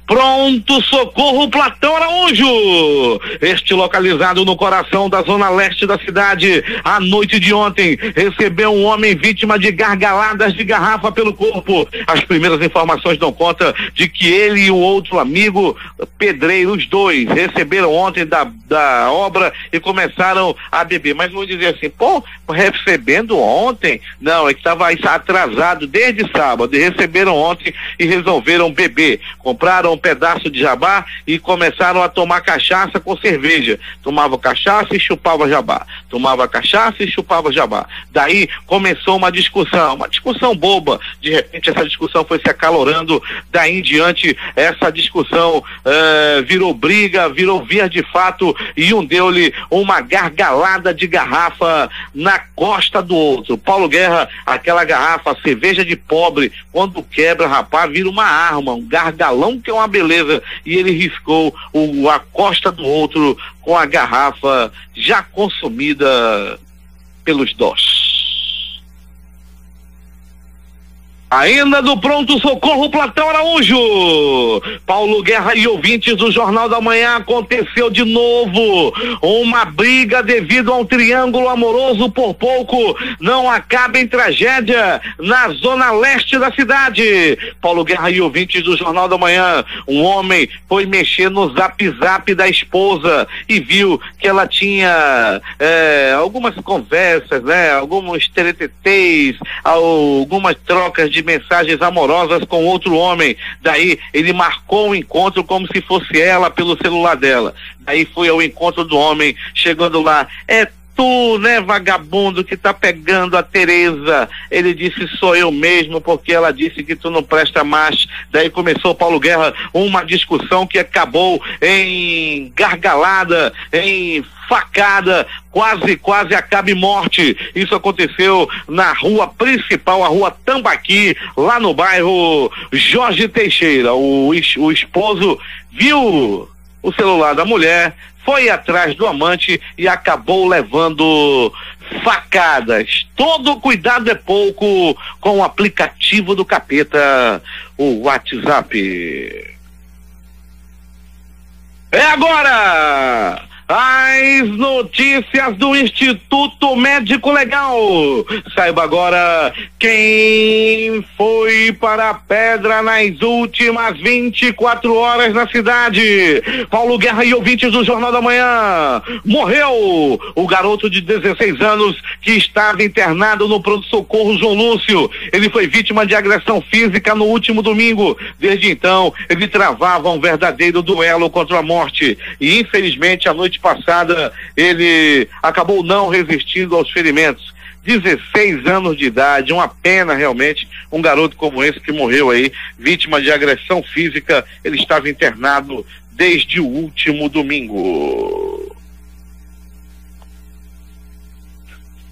[SPEAKER 4] Pronto socorro Platão Araújo, este localizado no coração da zona leste da cidade, à noite de ontem, recebeu um homem vítima de gargaladas de garrafa pelo corpo. As primeiras informações dão conta de que ele e o outro amigo pedreiro, os dois, receberam ontem da obra e começaram a beber. Mas vou dizer assim, recebendo ontem? Não, é que estava atrasado desde sábado, e receberam ontem e resolveram beber. Compraram um pedaço de jabá e começaram a tomar cachaça com cerveja. Tomava cachaça e chupava jabá. Tomava cachaça e chupava jabá. Daí começou uma discussão boba. De repente essa discussão foi se acalorando. Daí em diante essa discussão virou briga, virou via de fato, e um deu-lhe uma gargalada de garrafa na costa do outro. Paulo Guerra, aquela garrafa, cerveja de pobre, quando quebra, rapaz, vira uma arma, um gargalão que é uma beleza, e ele riscou a costa do outro com a garrafa já consumida pelos dós. Ainda do pronto socorro Platão Araújo, Paulo Guerra e ouvintes do Jornal da Manhã, aconteceu de novo uma briga devido a um triângulo amoroso. Por pouco não acaba em tragédia na zona leste da cidade. Paulo Guerra e ouvintes do Jornal da Manhã, um homem foi mexer no zap da esposa e viu que ela tinha algumas conversas, alguns teretetês, algumas trocas de mensagens amorosas com outro homem. Daí ele marcou um encontro como se fosse ela pelo celular dela. Daí foi ao encontro do homem, chegando lá, tu, né, vagabundo, que tá pegando a Tereza? Ele disse, sou eu mesmo, porque ela disse que tu não presta mais. Daí começou, Paulo Guerra, uma discussão que acabou em gargalada, em facada, quase acaba em morte. Isso aconteceu na rua principal, a rua Tambaqui, lá no bairro Jorge Teixeira. O esposo viu o celular da mulher, foi atrás do amante e acabou levando facadas. Todo cuidado é pouco com o aplicativo do capeta, o WhatsApp. É agora! As notícias do Instituto Médico Legal. Saiba agora quem foi para a pedra nas últimas 24 horas na cidade. Paulo Guerra e ouvintes do Jornal da Manhã. Morreu o garoto de 16 anos que estava internado no pronto-socorro João Lúcio. Ele foi vítima de agressão física no último domingo. Desde então, ele travava um verdadeiro duelo contra a morte. E infelizmente, a noite passada, ele acabou não resistindo aos ferimentos. 16 anos de idade, uma pena realmente, um garoto como esse que morreu aí, vítima de agressão física. Ele estava internado desde o último domingo.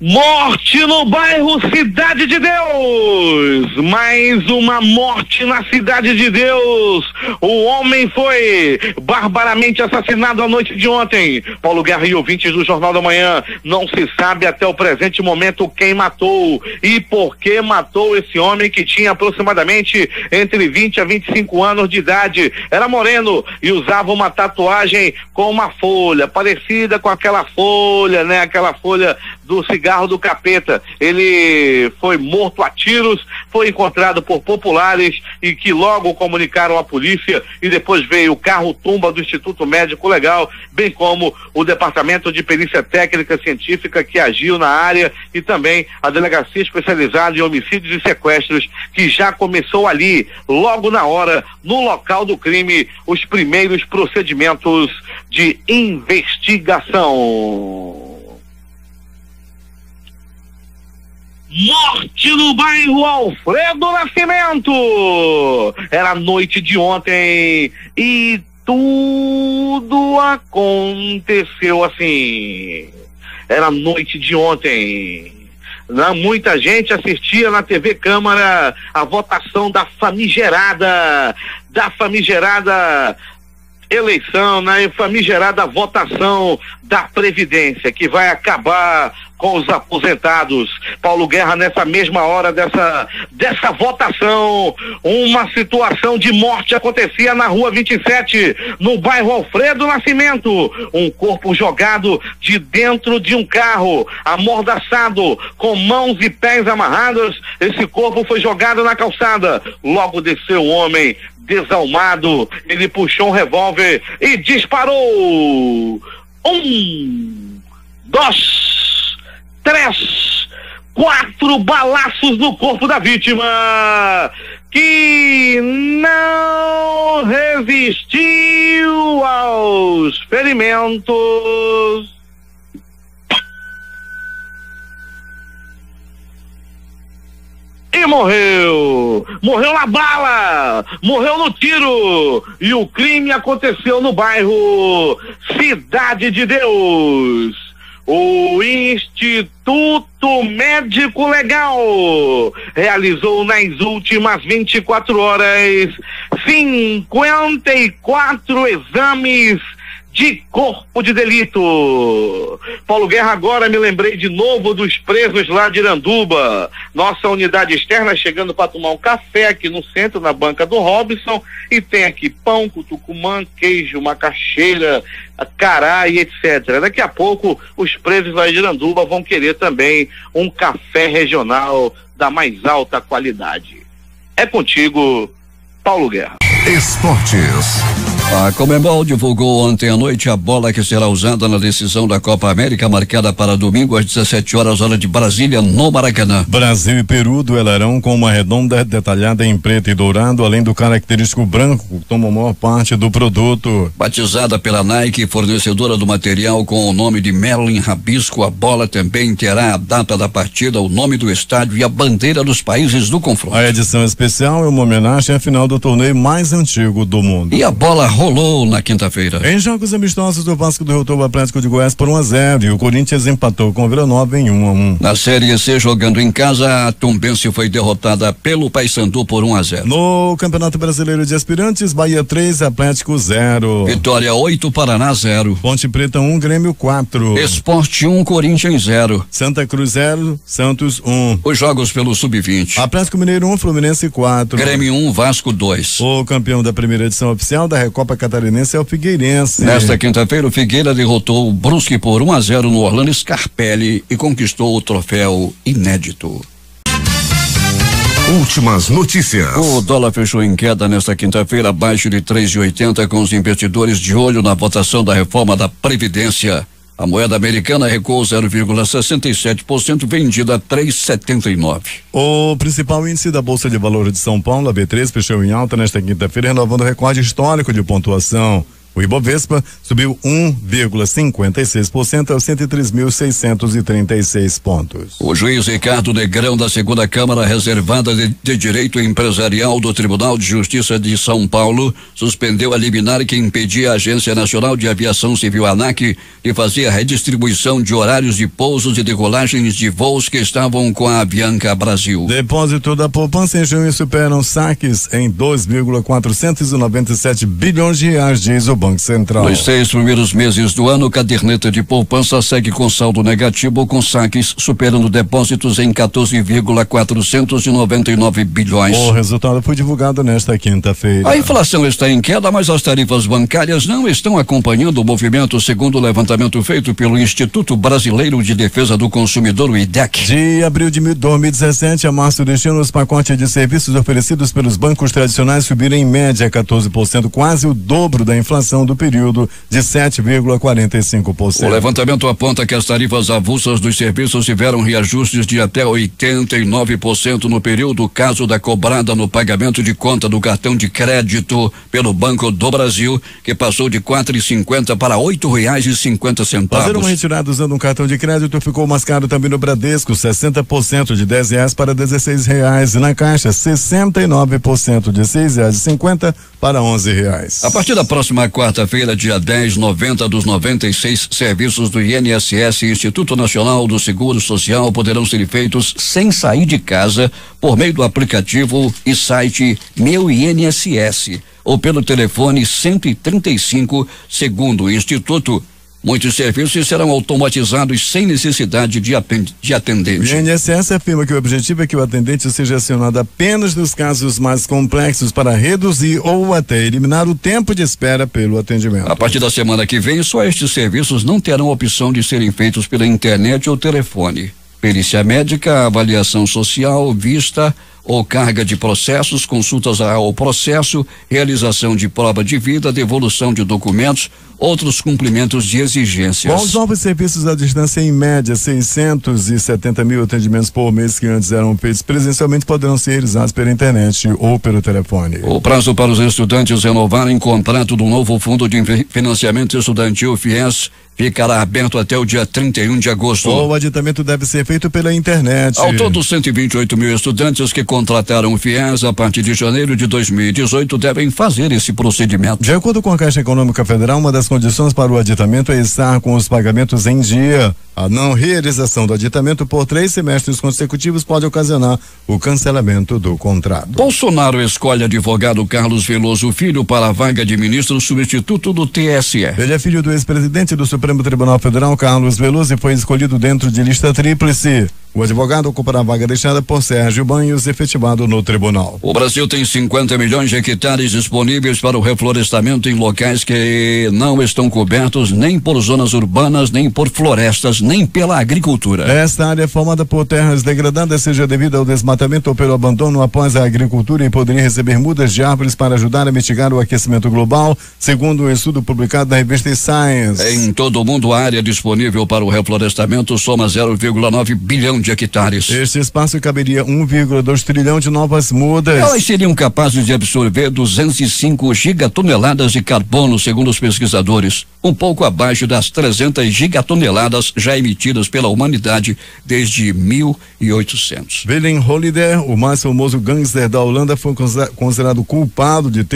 [SPEAKER 4] Morte no bairro Cidade de Deus, mais uma morte na Cidade de Deus. O homem foi barbaramente assassinado à noite de ontem. Paulo Guerra e ouvintes do Jornal da Manhã, não se sabe até o presente momento quem matou e por que matou esse homem, que tinha aproximadamente entre 20 a 25 anos de idade. Era moreno e usava uma tatuagem com uma folha, parecida com aquela folha, né? Aquela folha do cigarro do capeta. Ele foi morto a tiros, foi encontrado por populares e que logo comunicaram à polícia, e depois veio o carro-tumba do Instituto Médico Legal, bem como o Departamento de Perícia Técnica Científica que agiu na área, e também a Delegacia Especializada em Homicídios e Sequestros, que já começou ali, logo na hora, no local do crime, os primeiros procedimentos de investigação. Morte no bairro Alfredo Nascimento. Era a noite de ontem e tudo aconteceu assim. Era a noite de ontem. Muita gente assistia na TV Câmara a votação da famigerada eleição, na famigerada votação da Previdência, que vai acabar com os aposentados. Paulo Guerra, nessa mesma hora dessa votação, uma situação de morte acontecia na rua 27, no bairro Alfredo Nascimento. Um corpo jogado de dentro de um carro, amordaçado, com mãos e pés amarrados. Esse corpo foi jogado na calçada. Logo desceu um homem desalmado, ele puxou um revólver e disparou. 1, 2, 3, 4 balaços no corpo da vítima, que não resistiu aos ferimentos e morreu na bala, morreu no tiro, e o crime aconteceu no bairro Cidade de Deus. O Instituto Médico Legal realizou nas últimas 24 horas 54 exames de corpo de delito. Paulo Guerra, agora me lembrei de novo dos presos lá de Iranduba. Nossa unidade externa chegando para tomar um café aqui no centro, na banca do Robson, e tem aqui pão com tucumã, queijo, macaxeira, cará e etc. Daqui a pouco os presos lá de Iranduba vão querer também um café regional da mais alta qualidade. É contigo, Paulo Guerra.
[SPEAKER 3] Esportes.
[SPEAKER 1] A Conmebol divulgou ontem à noite a bola que será usada na decisão da Copa América, marcada para domingo às 17 horas, hora de Brasília, no Maracanã.
[SPEAKER 2] Brasil e Peru duelarão com uma redonda detalhada em preto e dourado, além do característico branco, que toma a maior parte do produto.
[SPEAKER 1] Batizada pela Nike, fornecedora do material com o nome de Merlin Rabisco, a bola também terá a data da partida, o nome do estádio e a bandeira dos países do confronto.
[SPEAKER 2] A edição especial é uma homenagem à final do torneio mais antigo do mundo.
[SPEAKER 1] E a bola rolou na quinta-feira.
[SPEAKER 2] Em jogos amistosos, o Vasco derrotou o Atlético de Goiás por 1-0 e o Corinthians empatou com o Vila Nova em 1-1.
[SPEAKER 1] Na Série C, jogando em casa, a Tombense foi derrotada pelo Paysandu por 1-0.
[SPEAKER 2] No Campeonato Brasileiro de Aspirantes, Bahia 3, Atlético 0.
[SPEAKER 1] Vitória 8, Paraná 0.
[SPEAKER 2] Ponte Preta 1, Grêmio 4.
[SPEAKER 1] Esporte 1, Corinthians 0.
[SPEAKER 2] Santa Cruz 0, Santos 1.
[SPEAKER 1] Os jogos pelo Sub-20.
[SPEAKER 2] Atlético Mineiro 1, Fluminense 4.
[SPEAKER 1] Grêmio 1, Vasco 2.
[SPEAKER 2] O campeão da primeira edição oficial da Recopa Catarinense é o Figueirense.
[SPEAKER 1] Nesta quinta-feira, o Figueira derrotou o Brusque por 1-0 no Orlando Scarpelli e conquistou o troféu inédito.
[SPEAKER 3] Últimas notícias.
[SPEAKER 1] O dólar fechou em queda nesta quinta-feira, abaixo de 3,80, com os investidores de olho na votação da reforma da Previdência. A moeda americana recuou 0,67%, vendida a 3,79.
[SPEAKER 2] O principal índice da Bolsa de Valores de São Paulo, a B3, fechou em alta nesta quinta-feira, renovando o recorde histórico de pontuação. O Ibovespa subiu 1,56% aos 103.636 pontos.
[SPEAKER 1] O juiz Ricardo Negrão, da segunda Câmara Reservada de Direito Empresarial do Tribunal de Justiça de São Paulo, suspendeu a liminar que impedia a Agência Nacional de Aviação Civil, ANAC, de fazer a redistribuição de horários de pousos e decolagens de voos que estavam com a Avianca Brasil.
[SPEAKER 2] Depósito da poupança em junho superam saques em 2,497 bilhões de reais, diz o Banco Central.
[SPEAKER 1] Nos 6 primeiros meses do ano, a caderneta de poupança segue com saldo negativo, com saques superando depósitos em 14,499 bilhões.
[SPEAKER 2] O resultado foi divulgado nesta quinta-feira.
[SPEAKER 1] A inflação está em queda, mas as tarifas bancárias não estão acompanhando o movimento, segundo o levantamento feito pelo Instituto Brasileiro de Defesa do Consumidor, o IDEC.
[SPEAKER 2] De abril de 2017 a março deste ano, os pacotes de serviços oferecidos pelos bancos tradicionais subiram em média 14%, quase o dobro da inflação do período de 7,45%.
[SPEAKER 1] O levantamento aponta que as tarifas avulsas dos serviços tiveram reajustes de até 89% no período, caso da cobrada no pagamento de conta do cartão de crédito pelo Banco do Brasil, que passou de R$4,50 para R$8,50.
[SPEAKER 2] Fazer uma retirada usando um cartão de crédito ficou mais caro também no Bradesco, 60% de R$10 para R$16, e na Caixa 69% de R$6,50 para R$11.
[SPEAKER 1] A partir da próxima quarta-feira, dia 10, 90 dos 96 serviços do INSS, Instituto Nacional do Seguro Social, poderão ser feitos sem sair de casa por meio do aplicativo e site Meu INSS ou pelo telefone 135, segundo o Instituto. Muitos serviços serão automatizados sem necessidade de atendente.
[SPEAKER 2] O INSS afirma que o objetivo é que o atendente seja acionado apenas nos casos mais complexos para reduzir ou até eliminar o tempo de espera pelo atendimento.
[SPEAKER 1] A partir da semana que vem, só estes serviços não terão a opção de serem feitos pela internet ou telefone. Perícia médica, avaliação social, vista ou carga de processos, consultas ao processo, realização de prova de vida, devolução de documentos, outros cumprimentos de exigências.
[SPEAKER 2] Com os novos serviços à distância, em média, 670 mil atendimentos por mês que antes eram feitos presencialmente poderão ser realizados pela internet ou pelo telefone.
[SPEAKER 1] O prazo para os estudantes renovarem contrato do novo Fundo de Financiamento Estudantil, FIES, ficará aberto até o dia 31 de agosto.
[SPEAKER 2] O aditamento deve ser feito pela internet.
[SPEAKER 1] Ao todo, 128 mil estudantes que contrataram o FIES a partir de janeiro de 2018 devem fazer esse procedimento.
[SPEAKER 2] De acordo com a Caixa Econômica Federal, uma das condições para o aditamento é estar com os pagamentos em dia. A não realização do aditamento por 3 semestres consecutivos pode ocasionar o cancelamento do contrato.
[SPEAKER 1] Bolsonaro escolhe advogado Carlos Veloso Filho para a vaga de ministro substituto do TSE.
[SPEAKER 2] Ele é filho do ex-presidente do Supremo Tribunal Federal, Carlos Veloso, e foi escolhido dentro de lista tríplice. O advogado ocupará a vaga deixada por Sérgio Banhos, efetivado no tribunal.
[SPEAKER 1] O Brasil tem 50 milhões de hectares disponíveis para o reflorestamento em locais que não estão cobertos nem por zonas urbanas, nem por florestas, nem pela agricultura.
[SPEAKER 2] Esta área é formada por terras degradadas, seja devido ao desmatamento ou pelo abandono após a agricultura, e poderia receber mudas de árvores para ajudar a mitigar o aquecimento global, segundo um estudo publicado na revista Science.
[SPEAKER 1] Em todo o mundo, a área disponível para o reflorestamento soma 0,9 bilhão de hectares.
[SPEAKER 2] Este espaço caberia 1,2 trilhão de novas mudas.
[SPEAKER 1] Elas seriam capazes de absorver 205 gigatoneladas de carbono, segundo os pesquisadores, um pouco abaixo das 300 gigatoneladas já emitidas pela humanidade desde 1800.
[SPEAKER 2] Willem Holleder, o mais famoso gangster da Holanda, foi considerado culpado de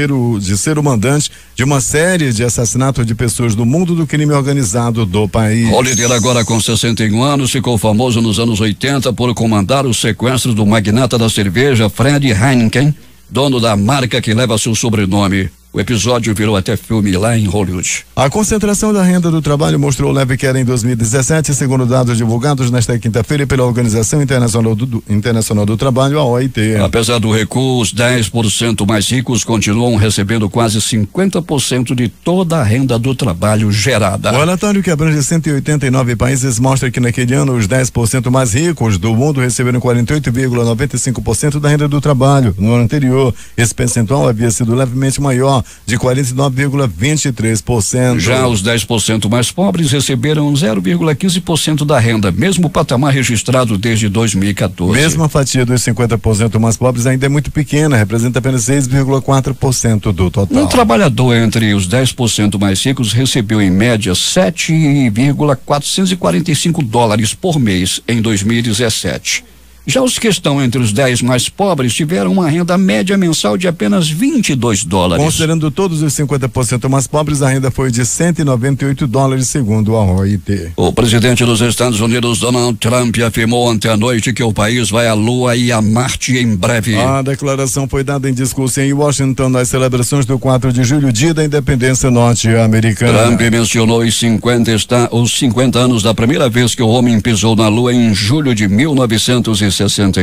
[SPEAKER 2] ser o mandante de uma série de assassinatos de pessoas do mundo do crime organizado do país.
[SPEAKER 1] Holleder, agora com 61 anos, ficou famoso nos anos 80 por comandar o sequestro do magnata da cerveja Fred Heineken, dono da marca que leva seu sobrenome. O episódio virou até filme lá em Hollywood.
[SPEAKER 2] A concentração da renda do trabalho mostrou leve queda em 2017, segundo dados divulgados nesta quinta-feira pela Organização Internacional do Trabalho, a OIT.
[SPEAKER 1] Apesar do recuo, os 10% mais ricos continuam recebendo quase 50% de toda a renda do trabalho gerada.
[SPEAKER 2] O relatório, que abrange 189 países, mostra que naquele ano os 10% mais ricos do mundo receberam 48,95% da renda do trabalho. No ano anterior, esse percentual havia sido levemente maior, de 49,23%.
[SPEAKER 1] Já os 10% mais pobres receberam 0,15% da renda, mesmo patamar registrado desde 2014.
[SPEAKER 2] Mesmo a fatia dos 50% mais pobres ainda é muito pequena, representa apenas 6,4% do total.
[SPEAKER 1] Um trabalhador entre os 10% mais ricos recebeu em média $7,445 por mês em 2017. Já os que estão entre os 10 mais pobres tiveram uma renda média mensal de apenas $22.
[SPEAKER 2] Considerando todos os 50% mais pobres, a renda foi de $198, segundo a OIT.
[SPEAKER 1] O presidente dos Estados Unidos, Donald Trump, afirmou ontem à noite que o país vai à Lua e a Marte em breve.
[SPEAKER 2] A declaração foi dada em discurso em Washington nas celebrações do 4 de julho, dia da independência norte-americana.
[SPEAKER 1] Trump mencionou os 50 anos da primeira vez que o homem pisou na Lua em julho de 1969.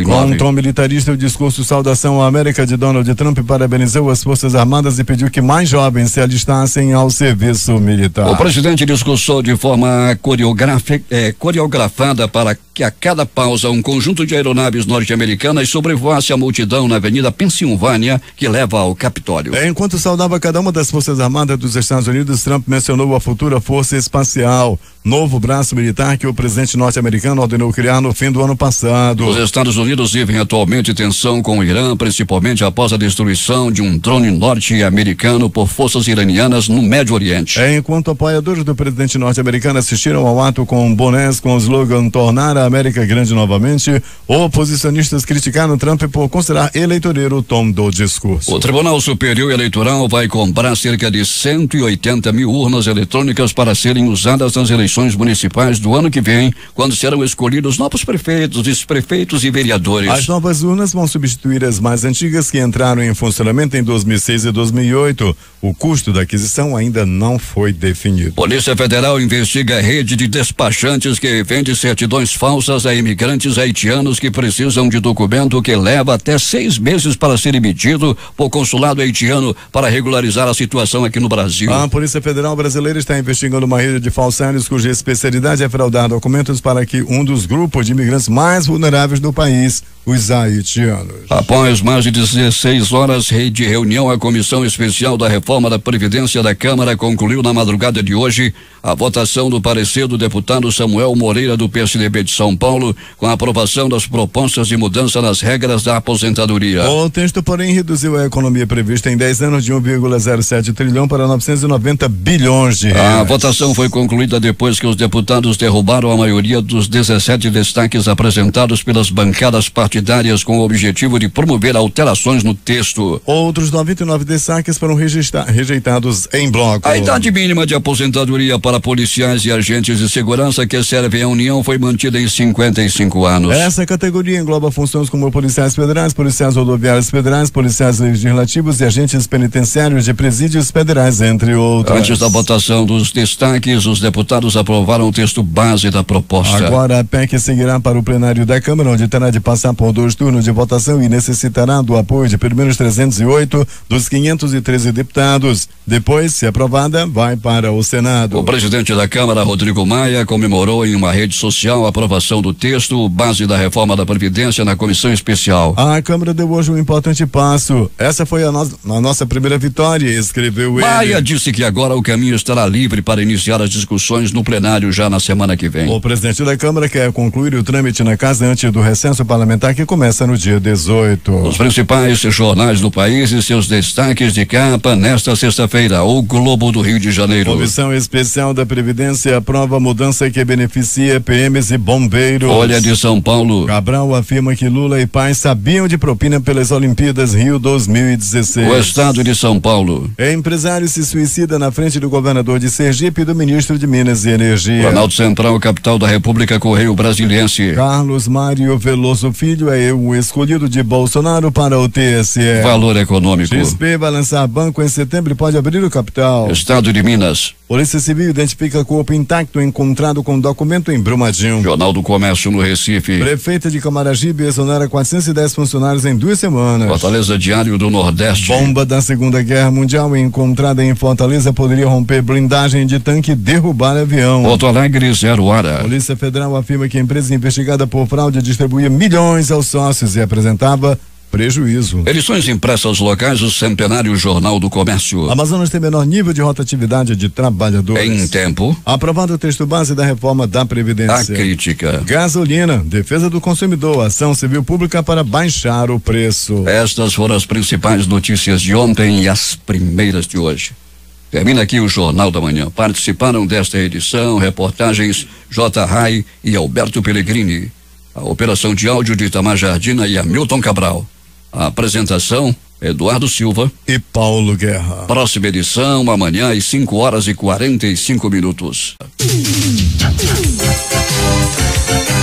[SPEAKER 2] Com um tom militarista, o discurso Saudação à América de Donald Trump parabenizou as Forças Armadas e pediu que mais jovens se alistassem ao serviço militar.
[SPEAKER 1] O presidente discursou de forma coreografada para que a cada pausa um conjunto de aeronaves norte-americanas sobrevoasse a multidão na Avenida Pensilvânia, que leva ao Capitólio.
[SPEAKER 2] Enquanto saudava cada uma das Forças Armadas dos Estados Unidos, Trump mencionou a futura Força Espacial, novo braço militar que o presidente norte-americano ordenou criar no fim do ano passado.
[SPEAKER 1] Os Estados Unidos vivem atualmente tensão com o Irã, principalmente após a destruição de um drone norte-americano por forças iranianas no Médio Oriente.
[SPEAKER 2] Enquanto apoiadores do presidente norte-americano assistiram ao ato com bonés com o slogan "Tornar a América Grande novamente", oposicionistas criticaram Trump por considerar eleitoreiro o tom do discurso.
[SPEAKER 1] O Tribunal Superior Eleitoral vai comprar cerca de 180 mil urnas eletrônicas para serem usadas nas eleições municipais do ano que vem, quando serão escolhidos novos prefeitos, vice-prefeitos e vereadores.
[SPEAKER 2] As novas urnas vão substituir as mais antigas que entraram em funcionamento em 2006 e 2008. O custo da aquisição ainda não foi definido.
[SPEAKER 1] Polícia Federal investiga a rede de despachantes que vende certidões falsas a imigrantes haitianos que precisam de documento que leva até 6 meses para ser emitido por consulado haitiano para regularizar a situação aqui no Brasil.
[SPEAKER 2] A Polícia Federal brasileira está investigando uma rede de falsários cuja especialidade é fraudar documentos para que um dos grupos de imigrantes mais vulneráveis do país, os haitianos.
[SPEAKER 1] Após mais de 16 horas de reunião, a Comissão Especial da Reforma da Previdência da Câmara concluiu na madrugada de hoje a votação do parecer do deputado Samuel Moreira, do PSDB de São Paulo, com a aprovação das propostas de mudança nas regras da aposentadoria.
[SPEAKER 2] O texto, porém, reduziu a economia prevista em 10 anos de 1,07 trilhão para 990 bilhões de reais.
[SPEAKER 1] A votação foi concluída depois que os deputados derrubaram a maioria dos 17 destaques apresentados pelas bancadas partidárias com o objetivo de promover alterações no texto.
[SPEAKER 2] Outros 99 destaques foram rejeitados em bloco.
[SPEAKER 1] A idade mínima de aposentadoria para policiais e agentes de segurança que servem à União foi mantida em 55 anos.
[SPEAKER 2] Essa categoria engloba funções como policiais federais, policiais rodoviários federais, policiais legislativos e agentes penitenciários de presídios federais, entre outros.
[SPEAKER 1] Antes da votação dos destaques, os deputados aprovaram o texto base da proposta.
[SPEAKER 2] Agora a PEC seguirá para o plenário da Câmara, onde terá de passar por 2 turnos de votação e necessitará do apoio de pelo menos 308 dos 513 deputados. Depois, se aprovada, vai para o Senado.
[SPEAKER 1] O presidente da Câmara, Rodrigo Maia, comemorou em uma rede social a aprovação do texto base da reforma da Previdência na comissão especial.
[SPEAKER 2] A Câmara deu hoje um importante passo. Essa foi a nossa primeira vitória, escreveu ele.
[SPEAKER 1] Maia disse que agora o caminho estará livre para iniciar as discussões no plenário já na semana que vem.
[SPEAKER 2] O presidente da Câmara quer concluir o trâmite na casa antes do recesso parlamentar, que começa no dia 18.
[SPEAKER 1] Os principais jornais do país e seus destaques de capa nesta sexta-feira. O Globo do Rio de Janeiro.
[SPEAKER 2] Comissão Especial da Previdência aprova mudança que beneficia PMs e bombeiros.
[SPEAKER 1] Folha de São Paulo.
[SPEAKER 2] Cabral afirma que Lula e Paz sabiam de propina pelas Olimpíadas Rio 2016.
[SPEAKER 1] O Estado de São Paulo.
[SPEAKER 2] Empresário se suicida na frente do governador de Sergipe e do ministro de Minas e Energia.
[SPEAKER 1] Planalto Central, capital da República, Correio Brasiliense.
[SPEAKER 2] Carlos Mário Veloso Filho é o escolhido de Bolsonaro para o TSE.
[SPEAKER 1] Valor econômico.
[SPEAKER 2] XP vai lançar banco em setembro e pode abrir o capital.
[SPEAKER 1] Estado de Minas.
[SPEAKER 2] Polícia Civil identifica corpo intacto encontrado com documento em Brumadinho.
[SPEAKER 1] Jornal do Comércio no Recife.
[SPEAKER 2] Prefeita de Camaragibe exonera 410 funcionários em 2 semanas.
[SPEAKER 1] Fortaleza, Diário do Nordeste.
[SPEAKER 2] Bomba da Segunda Guerra Mundial encontrada em Fortaleza poderia romper blindagem de tanque e derrubar avião.
[SPEAKER 1] Porto Alegre, 0 hora.
[SPEAKER 2] Polícia Federal afirma que a empresa investigada por fraude distribuía milhões aos sócios e apresentava prejuízo.
[SPEAKER 1] Edições impressas locais, o centenário Jornal do Comércio.
[SPEAKER 2] Amazonas tem menor nível de rotatividade de trabalhadores.
[SPEAKER 1] Em tempo.
[SPEAKER 2] Aprovado o texto base da reforma da Previdência.
[SPEAKER 1] A crítica.
[SPEAKER 2] Gasolina, defesa do consumidor, ação civil pública para baixar o preço.
[SPEAKER 1] Estas foram as principais notícias de ontem e as primeiras de hoje. Termina aqui o Jornal da Manhã. Participaram desta edição reportagens J. Rai e Alberto Pellegrini. A operação de áudio de Itamar Jardina e Hamilton Cabral. A apresentação, Eduardo Silva
[SPEAKER 2] e Paulo Guerra.
[SPEAKER 1] Próxima edição, amanhã às 5h45.